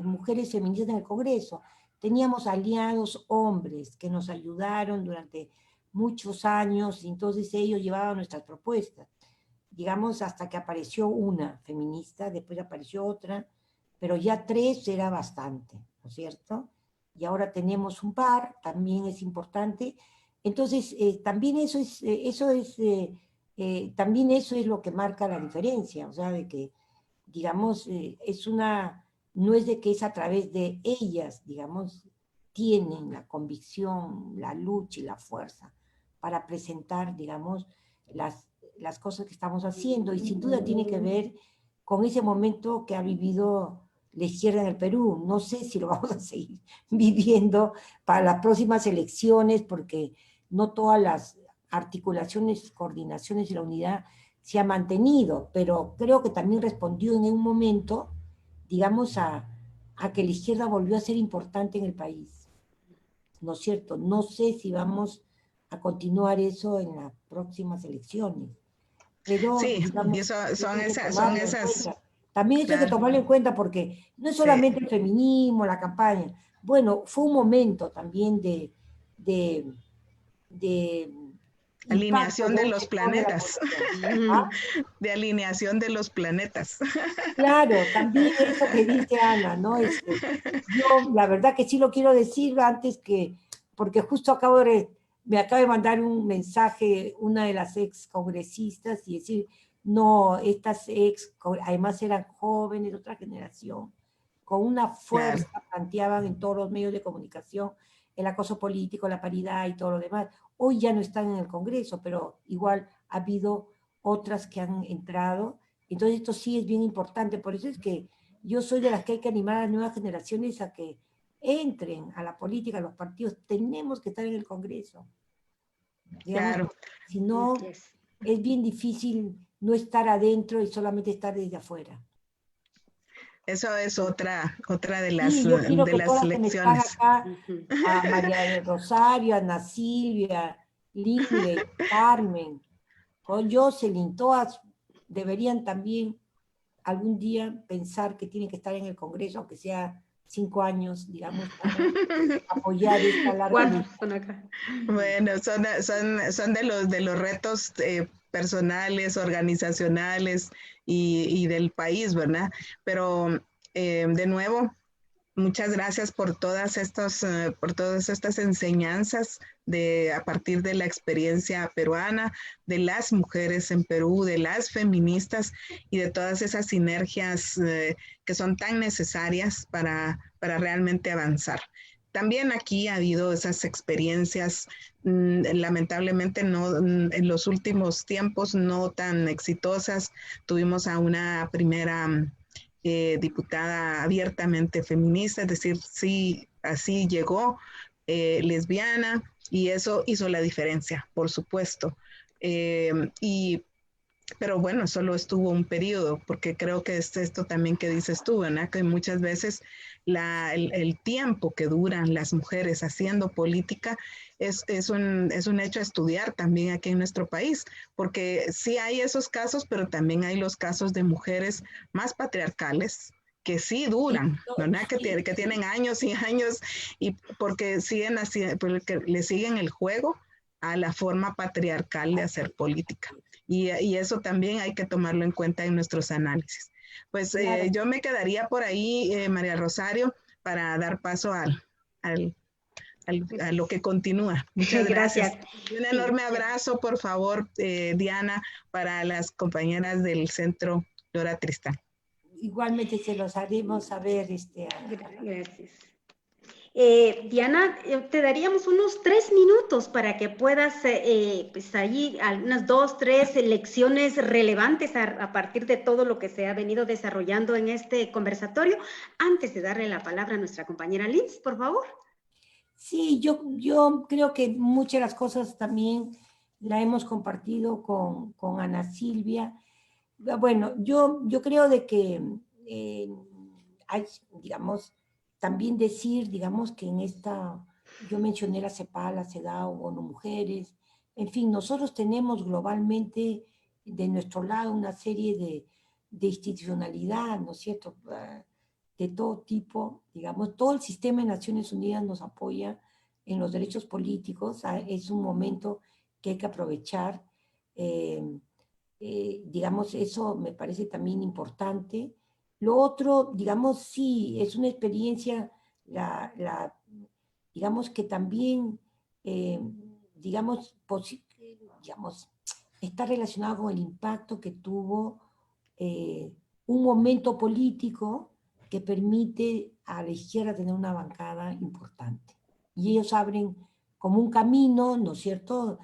mujeres feministas en el Congreso. Teníamos aliados hombres que nos ayudaron durante muchos años, y entonces ellos llevaban nuestras propuestas. Digamos, hasta que apareció una feminista, después apareció otra, pero ya 3 era bastante, ¿no es cierto? Y ahora tenemos un par, también es importante. Entonces, también también eso es lo que marca la diferencia, o sea, de que digamos, no es de que es a través de ellas, digamos, tienen la convicción, la lucha y la fuerza para presentar, digamos, las cosas que estamos haciendo, y sin duda tiene que ver con ese momento que ha vivido la izquierda en el Perú. No sé si lo vamos a seguir viviendo para las próximas elecciones, porque no todas las articulaciones, coordinaciones y la unidad se ha mantenido, pero creo que también respondió en un momento, digamos, a que la izquierda volvió a ser importante en el país, ¿no es cierto? No sé si vamos a continuar eso en las próximas elecciones, pero Sí, digamos, y son esas, también esto hay que claro. tomarlo en cuenta, porque no es solamente el feminismo, la campaña. Bueno, fue un momento también de alineación de los planetas. ¿Ah? De alineación de los planetas. Claro, también eso que dice Ana, ¿no? Yo la verdad que sí lo quiero decir antes porque justo me acaba de mandar un mensaje una de las ex congresistas y decir, no, estas además eran jóvenes de otra generación, con una fuerza, claro, planteaban en todos los medios de comunicación el acoso político, la paridad y todo lo demás. Hoy ya no están en el Congreso, pero igual ha habido otras que han entrado. Entonces esto sí es bien importante, por eso es que yo soy de las que hay que animar a las nuevas generaciones a que entren a la política, a los partidos. Tenemos que estar en el Congreso. Digamos, claro. Si no, es bien difícil no estar adentro y solamente estar desde afuera. Eso es otra de las, sí, yo quiero de que las todas lecciones. Que están acá, a María del Rosario, a Ana Silvia, Linde, Carmen, con Jocelyn, todas deberían también algún día pensar que tienen que estar en el Congreso, aunque sea 5 años, digamos, para apoyar esta larga lucha. Bueno, son de los retos personales, organizacionales y del país, ¿verdad? Pero de nuevo, muchas gracias por todas estas enseñanzas a partir de la experiencia peruana, de las mujeres en Perú, de las feministas y de todas esas sinergias que son tan necesarias para realmente avanzar. También aquí ha habido esas experiencias, lamentablemente en los últimos tiempos no tan exitosas. Tuvimos a una primera diputada abiertamente feminista, es decir, sí, así llegó, lesbiana, y eso hizo la diferencia, por supuesto. Eh, y pero bueno, solo estuvo un periodo, porque creo que es esto también que dices tú, ¿verdad? Que muchas veces el tiempo que duran las mujeres haciendo política es un hecho a estudiar también aquí en nuestro país, porque sí hay esos casos, pero también hay los casos de mujeres más patriarcales que sí Sí, duran, no, ¿verdad? sí, Que tienen años y años y porque siguen así, porque le siguen el juego a la forma patriarcal de hacer política. Y eso también hay que tomarlo en cuenta en nuestros análisis. Pues claro. yo me quedaría por ahí, María Rosario, para dar paso al, a lo que continúa. Muchas gracias. Gracias. Y un Sí, enorme abrazo, por favor, Diana, para las compañeras del Centro Lora Tristán. Igualmente se los haremos saber. gracias. Diana, te daríamos unos 3 minutos para que puedas, pues allí, algunas 2, 3 lecciones relevantes a partir de todo lo que se ha venido desarrollando en este conversatorio, antes de darle la palabra a nuestra compañera Liz, por favor. Sí, yo creo que muchas de las cosas también la hemos compartido con Ana Silvia. Bueno, yo creo de que hay, digamos, también decir, digamos, que en esta, yo mencioné la CEPAL, la CEDAW, ONU Mujeres, en fin, nosotros tenemos globalmente de nuestro lado una serie de institucionalidad, ¿no es cierto?, de todo tipo, digamos, todo el sistema de Naciones Unidas nos apoya en los derechos políticos, es un momento que hay que aprovechar, digamos, eso me parece también importante. Lo otro, digamos, sí, es una experiencia, digamos que también, digamos, digamos, está relacionado con el impacto que tuvo un momento político que permite a la izquierda tener una bancada importante. Y ellos abren como un camino, ¿no es cierto?,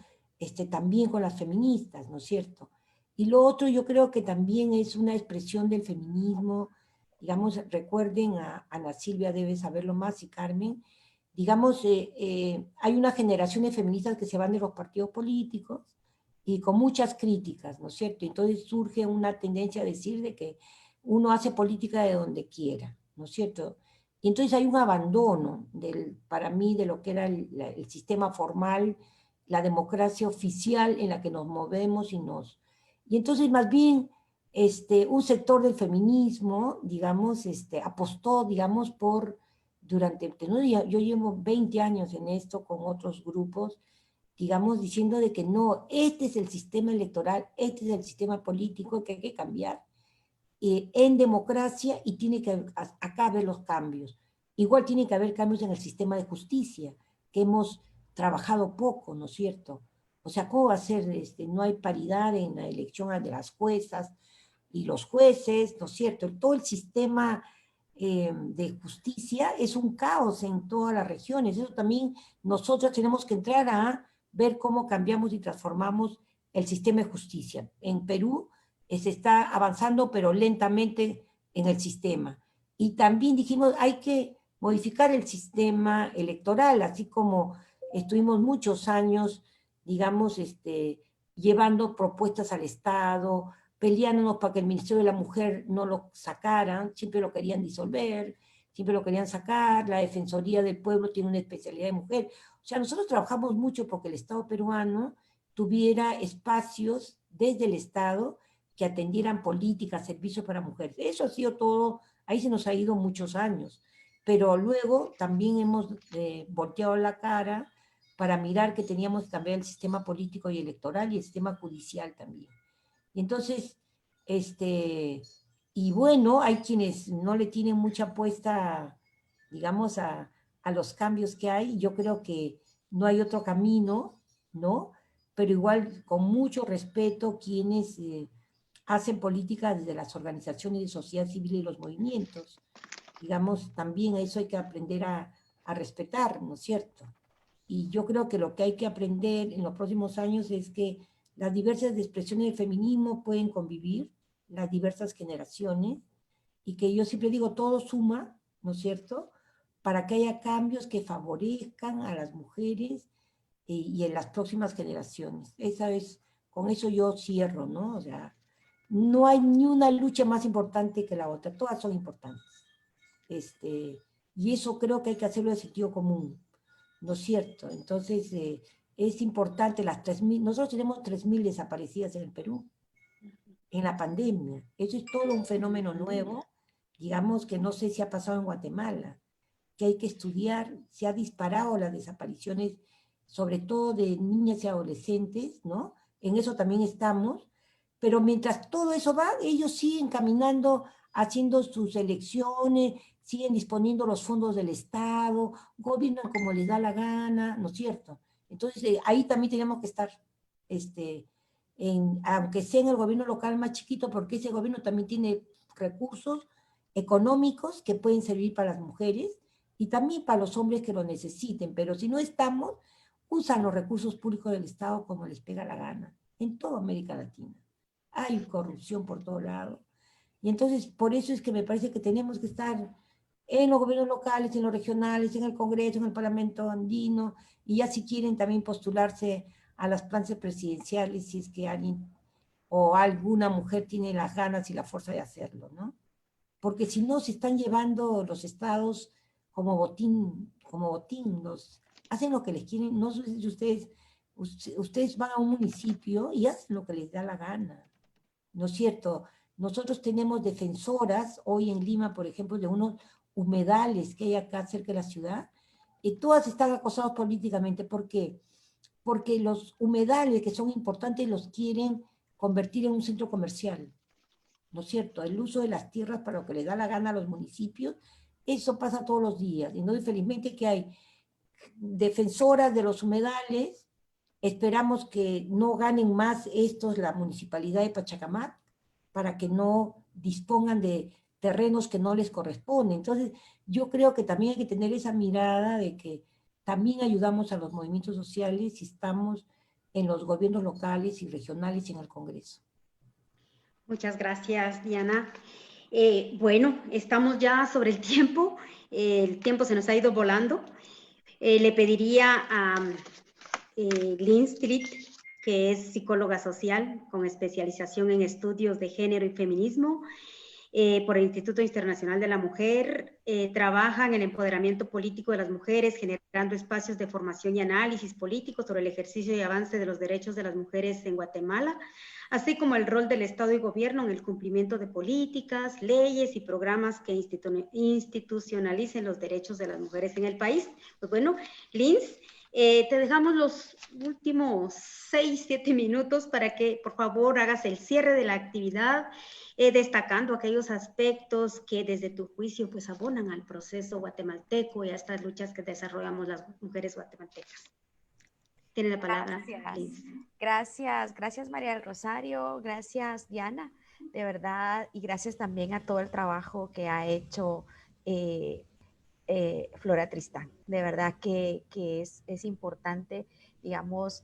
también con las feministas, ¿no es cierto? Y lo otro yo creo que también es una expresión del feminismo, digamos, recuerden a Ana Silvia, debe saberlo más, y Carmen, digamos, hay una generación de feministas que se van de los partidos políticos y con muchas críticas, ¿no es cierto? Entonces surge una tendencia a decir de que uno hace política de donde quiera, ¿no es cierto? Y entonces hay un abandono para mí de lo que era el sistema formal, la democracia oficial en la que nos movemos y entonces más bien un sector del feminismo, digamos, apostó, digamos, ¿no? Yo llevo 20 años en esto con otros grupos, digamos, diciendo de que no, este es el sistema electoral, este es el sistema político que hay que cambiar en democracia y tiene que acá haber los cambios. Igual tiene que haber cambios en el sistema de justicia, que hemos trabajado poco, ¿no es cierto? O sea, ¿cómo va a ser? No hay paridad en la elección de las juezas y los jueces, ¿no es cierto? Todo el sistema de justicia es un caos en todas las regiones. Eso también nosotros tenemos que entrar a ver cómo cambiamos y transformamos el sistema de justicia. En Perú se está avanzando, pero lentamente en el sistema. Y también dijimos, hay que modificar el sistema electoral, así como estuvimos muchos años, digamos, llevando propuestas al Estado, peleándonos para que el Ministerio de la Mujer no lo sacaran, siempre lo querían disolver, siempre lo querían sacar, la Defensoría del Pueblo tiene una especialidad de mujer. O sea, nosotros trabajamos mucho porque el Estado peruano tuviera espacios desde el Estado que atendieran políticas, servicios para mujeres. Eso ha sido todo, ahí se nos ha ido muchos años, pero luego también hemos volteado la cara para mirar que teníamos también el sistema político y electoral y el sistema judicial también. Y entonces, y bueno, hay quienes no le tienen mucha apuesta, digamos, a los cambios que hay. Yo creo que no hay otro camino, ¿no? Pero igual, con mucho respeto, quienes hacen política desde las organizaciones de sociedad civil y los movimientos. Digamos, también eso hay que aprender a respetar, ¿no es cierto? Y yo creo que lo que hay que aprender en los próximos años es que las diversas expresiones del feminismo pueden convivir, las diversas generaciones, y que yo siempre digo, todo suma, ¿no es cierto?, para que haya cambios que favorezcan a las mujeres y en las próximas generaciones. Con eso yo cierro, ¿no? O sea, no hay ni una lucha más importante que la otra, todas son importantes. Y eso creo que hay que hacerlo de sentido común, ¿no es cierto? Entonces, es importante las 3.000, nosotros tenemos 3.000 desaparecidas en el Perú, en la pandemia. Eso es todo un fenómeno nuevo, digamos que no sé si ha pasado en Guatemala, que hay que estudiar, se ha disparado las desapariciones, sobre todo de niñas y adolescentes, ¿no? En eso también estamos, pero mientras todo eso va, ellos siguen caminando, haciendo sus elecciones, siguen disponiendo los fondos del Estado, gobiernan como les da la gana, ¿no es cierto? Entonces, ahí también tenemos que estar, aunque sea en el gobierno local más chiquito, porque ese gobierno también tiene recursos económicos que pueden servir para las mujeres y también para los hombres que lo necesiten, pero si no estamos, usan los recursos públicos del Estado como les pega la gana, en toda América Latina. Hay corrupción por todo lado. Y entonces, por eso es que me parece que tenemos que estar en los gobiernos locales, en los regionales, en el Congreso, en el Parlamento andino, y ya si quieren también postularse a las planchas presidenciales, si es que alguien o alguna mujer tiene las ganas y la fuerza de hacerlo, ¿no? Porque si no, se están llevando los estados como botín, hacen lo que les quieren, no sé si ustedes van a un municipio y hacen lo que les da la gana, ¿no es cierto? Nosotros tenemos defensoras hoy en Lima, por ejemplo, de unos humedales que hay acá cerca de la ciudad, y todas están acosadas políticamente. ¿Por qué? Porque los humedales que son importantes los quieren convertir en un centro comercial, ¿no es cierto? El uso de las tierras para lo que les da la gana a los municipios, eso pasa todos los días. Y no, felizmente que hay defensoras de los humedales, esperamos que no ganen más estos la municipalidad de Pachacamac, para que no dispongan de terrenos que no les corresponden. Entonces, yo creo que también hay que tener esa mirada de que también ayudamos a los movimientos sociales si estamos en los gobiernos locales y regionales y en el Congreso. Muchas gracias, Diana. Bueno, estamos ya sobre el tiempo se nos ha ido volando. Le pediría a Lynn Street, que es psicóloga social con especialización en estudios de género y feminismo por el Instituto Internacional de la Mujer, trabaja en el empoderamiento político de las mujeres, generando espacios de formación y análisis político sobre el ejercicio y avance de los derechos de las mujeres en Guatemala, así como el rol del Estado y gobierno en el cumplimiento de políticas, leyes y programas que institucionalicen los derechos de las mujeres en el país. Pues bueno, Lins, te dejamos los últimos 6-7 minutos para que por favor hagas el cierre de la actividad, destacando aquellos aspectos que desde tu juicio pues abonan al proceso guatemalteco y a estas luchas que desarrollamos las mujeres guatemaltecas. Tiene la palabra. Gracias María del Rosario, gracias Diana, de verdad, y gracias también a todo el trabajo que ha hecho Flora Tristán. De verdad que es importante, digamos,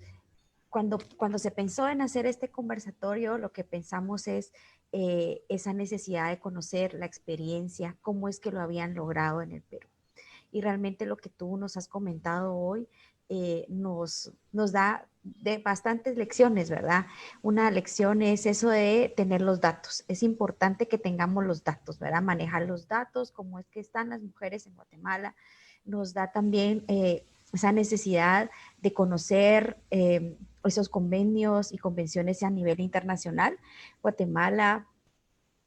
cuando se pensó en hacer este conversatorio, lo que pensamos es esa necesidad de conocer la experiencia, cómo es que lo habían logrado en el Perú. Y realmente lo que tú nos has comentado hoy nos da de bastantes lecciones, ¿verdad? Una lección es eso de tener los datos. Es importante que tengamos los datos, ¿verdad? Manejar los datos, cómo es que están las mujeres en Guatemala. Nos da también esa necesidad de conocer esos convenios y convenciones a nivel internacional. Guatemala,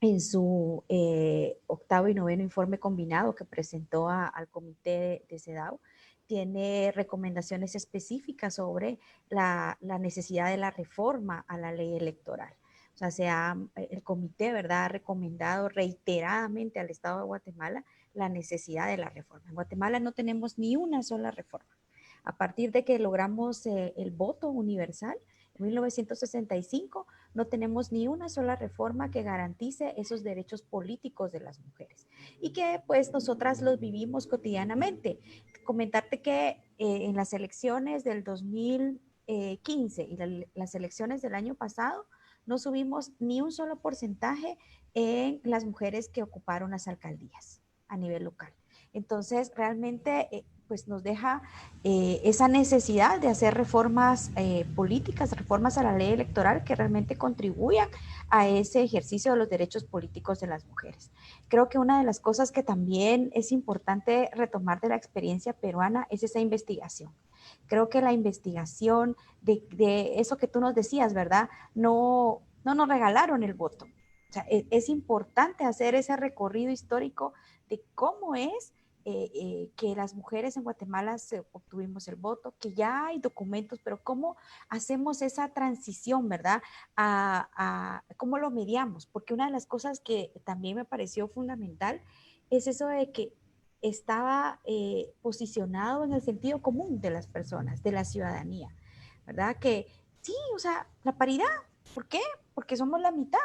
en su octavo y noveno informe combinado que presentó al comité de CEDAW, tiene recomendaciones específicas sobre la necesidad de la reforma a la ley electoral. O sea, el comité, ¿verdad?, ha recomendado reiteradamente al Estado de Guatemala la necesidad de la reforma. En Guatemala no tenemos ni una sola reforma. A partir de que logramos el voto universal, en 1965, no tenemos ni una sola reforma que garantice esos derechos políticos de las mujeres y que pues nosotras los vivimos cotidianamente. Comentarte que en las elecciones del 2015 y las elecciones del año pasado no subimos ni un solo porcentaje en las mujeres que ocuparon las alcaldías a nivel local. Entonces, realmente, pues nos deja esa necesidad de hacer reformas políticas, reformas a la ley electoral que realmente contribuyan a ese ejercicio de los derechos políticos de las mujeres. Creo que una de las cosas que también es importante retomar de la experiencia peruana es esa investigación. Creo que la investigación de eso que tú nos decías, ¿verdad? No nos regalaron el voto. O sea, es importante hacer ese recorrido histórico de cómo es que las mujeres en Guatemala obtuvimos el voto, que ya hay documentos, pero cómo hacemos esa transición, ¿verdad? ¿Cómo lo mediamos? Porque una de las cosas que también me pareció fundamental es eso de que estaba posicionado en el sentido común de las personas, de la ciudadanía, ¿verdad? Que sí, o sea, la paridad, ¿por qué? Porque somos la mitad.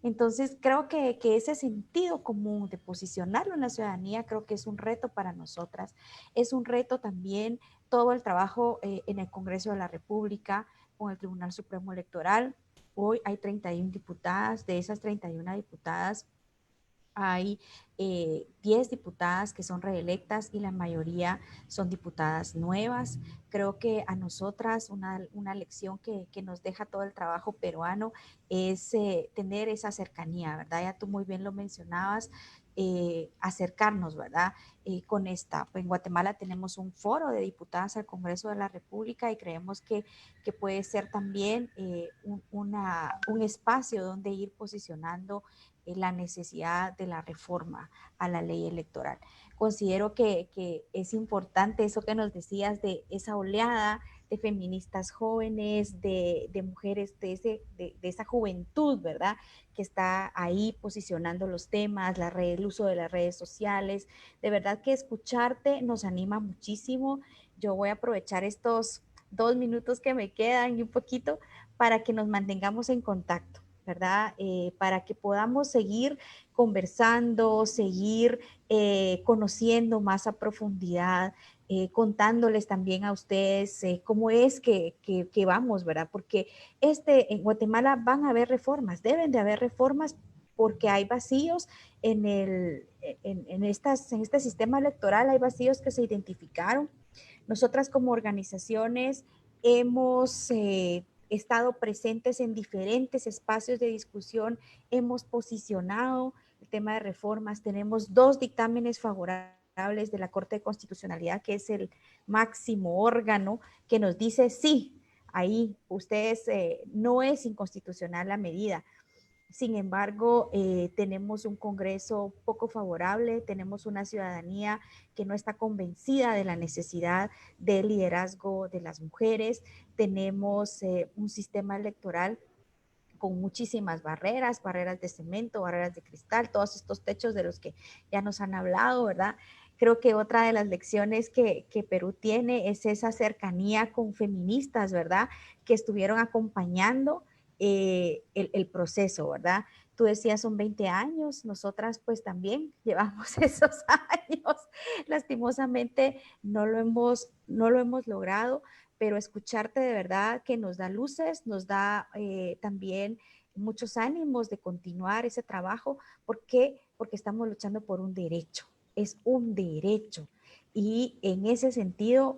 Entonces, creo que ese sentido común de posicionarlo en la ciudadanía, creo que es un reto para nosotras. Es un reto también todo el trabajo en el Congreso de la República, con el Tribunal Supremo Electoral. Hoy hay 31 diputadas, de esas 31 diputadas, hay 10 diputadas que son reelectas y la mayoría son diputadas nuevas. Creo que a nosotras una lección que nos deja todo el trabajo peruano es tener esa cercanía, ¿verdad? Ya tú muy bien lo mencionabas, acercarnos, ¿verdad? Con esta. En Guatemala tenemos un foro de diputadas al Congreso de la República y creemos que puede ser también un espacio donde ir posicionando la necesidad de la reforma a la ley electoral. Considero que es importante eso que nos decías de esa oleada de feministas jóvenes, de mujeres de esa juventud, ¿verdad? Que está ahí posicionando los temas, el uso de las redes sociales. De verdad que escucharte nos anima muchísimo. Yo voy a aprovechar estos 2 minutos que me quedan y un poquito para que nos mantengamos en contacto, ¿verdad? Para que podamos seguir conversando, seguir conociendo más a profundidad, contándoles también a ustedes cómo es que vamos, ¿verdad? Porque en Guatemala van a haber reformas, deben de haber reformas porque hay vacíos en este sistema electoral, hay vacíos que se identificaron. Nosotras como organizaciones hemos estado presentes en diferentes espacios de discusión, hemos posicionado el tema de reformas, tenemos 2 dictámenes favorables de la Corte de Constitucionalidad, que es el máximo órgano que nos dice sí, ahí ustedes no es inconstitucional la medida. Sin embargo, tenemos un Congreso poco favorable, tenemos una ciudadanía que no está convencida de la necesidad del liderazgo de las mujeres, tenemos un sistema electoral con muchísimas barreras, barreras de cemento, barreras de cristal, todos estos techos de los que ya nos han hablado, ¿verdad? Creo que otra de las lecciones que Perú tiene es esa cercanía con feministas, ¿verdad? Que estuvieron acompañando el proceso, ¿verdad? Tú decías son 20 años, nosotras pues también llevamos esos años. Lastimosamente no lo hemos logrado, pero escucharte de verdad que nos da luces, nos da también muchos ánimos de continuar ese trabajo. ¿Por qué? Porque estamos luchando por un derecho, es un derecho. Y en ese sentido,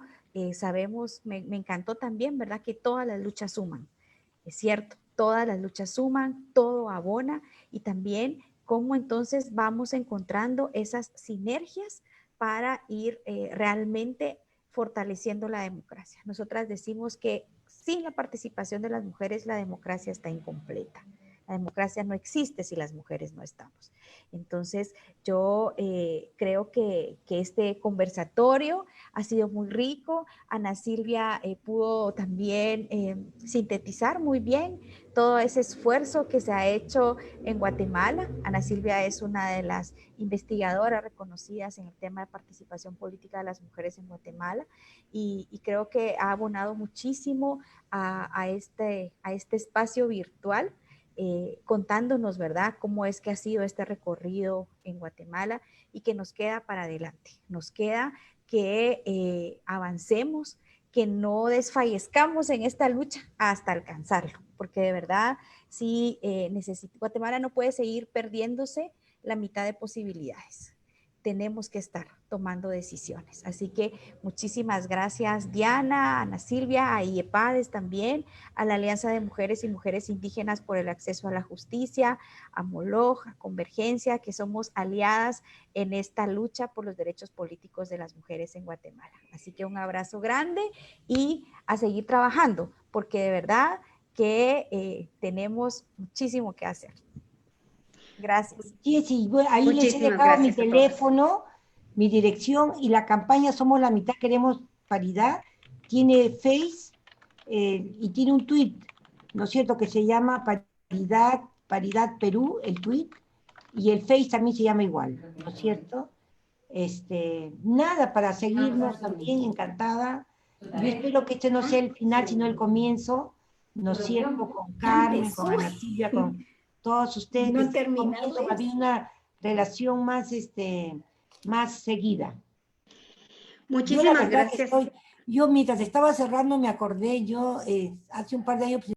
sabemos, me encantó también, ¿verdad? Que todas las luchas suman, es cierto, todas las luchas suman, todo abona y también cómo entonces vamos encontrando esas sinergias para ir realmente fortaleciendo la democracia. Nosotras decimos que sin la participación de las mujeres la democracia está incompleta. La democracia no existe si las mujeres no estamos. Entonces, yo creo que este conversatorio ha sido muy rico. Ana Silvia pudo también sintetizar muy bien todo ese esfuerzo que se ha hecho en Guatemala. Ana Silvia es una de las investigadoras reconocidas en el tema de participación política de las mujeres en Guatemala y creo que ha abonado muchísimo a este espacio virtual. Contándonos, ¿verdad?, cómo es que ha sido este recorrido en Guatemala y que nos queda para adelante. Nos queda que avancemos, que no desfallezcamos en esta lucha hasta alcanzarlo, porque de verdad Sí, Guatemala no puede seguir perdiéndose la mitad de posibilidades. Tenemos que estar tomando decisiones. Así que muchísimas gracias, Diana, Ana Silvia, a IEPADES también, a la Alianza de Mujeres y Mujeres Indígenas por el Acceso a la Justicia, a MOLOG, a Convergencia, que somos aliadas en esta lucha por los derechos políticos de las mujeres en Guatemala. Así que un abrazo grande y a seguir trabajando, porque de verdad que tenemos muchísimo que hacer. Gracias. Sí, ahí les he Muchísimas dejado mi gracias a todas. teléfono, mi dirección y la campaña Somos la Mitad, Queremos Paridad. Tiene Face y tiene un tweet, ¿no es cierto?, que se llama Paridad Perú, el tweet, y el Face también se llama igual, ¿no es cierto? Nada, para seguirnos también, encantada. Yo espero que este no sea el final, sino el comienzo, ¿no es cierto?, con Carmen, con Ana Silvia, con todos ustedes, No que terminamos. comienzo más bien una relación más, más seguida. Muchísimas Yo, la verdad, gracias. yo mientras estaba cerrando me acordé, yo hace un par de años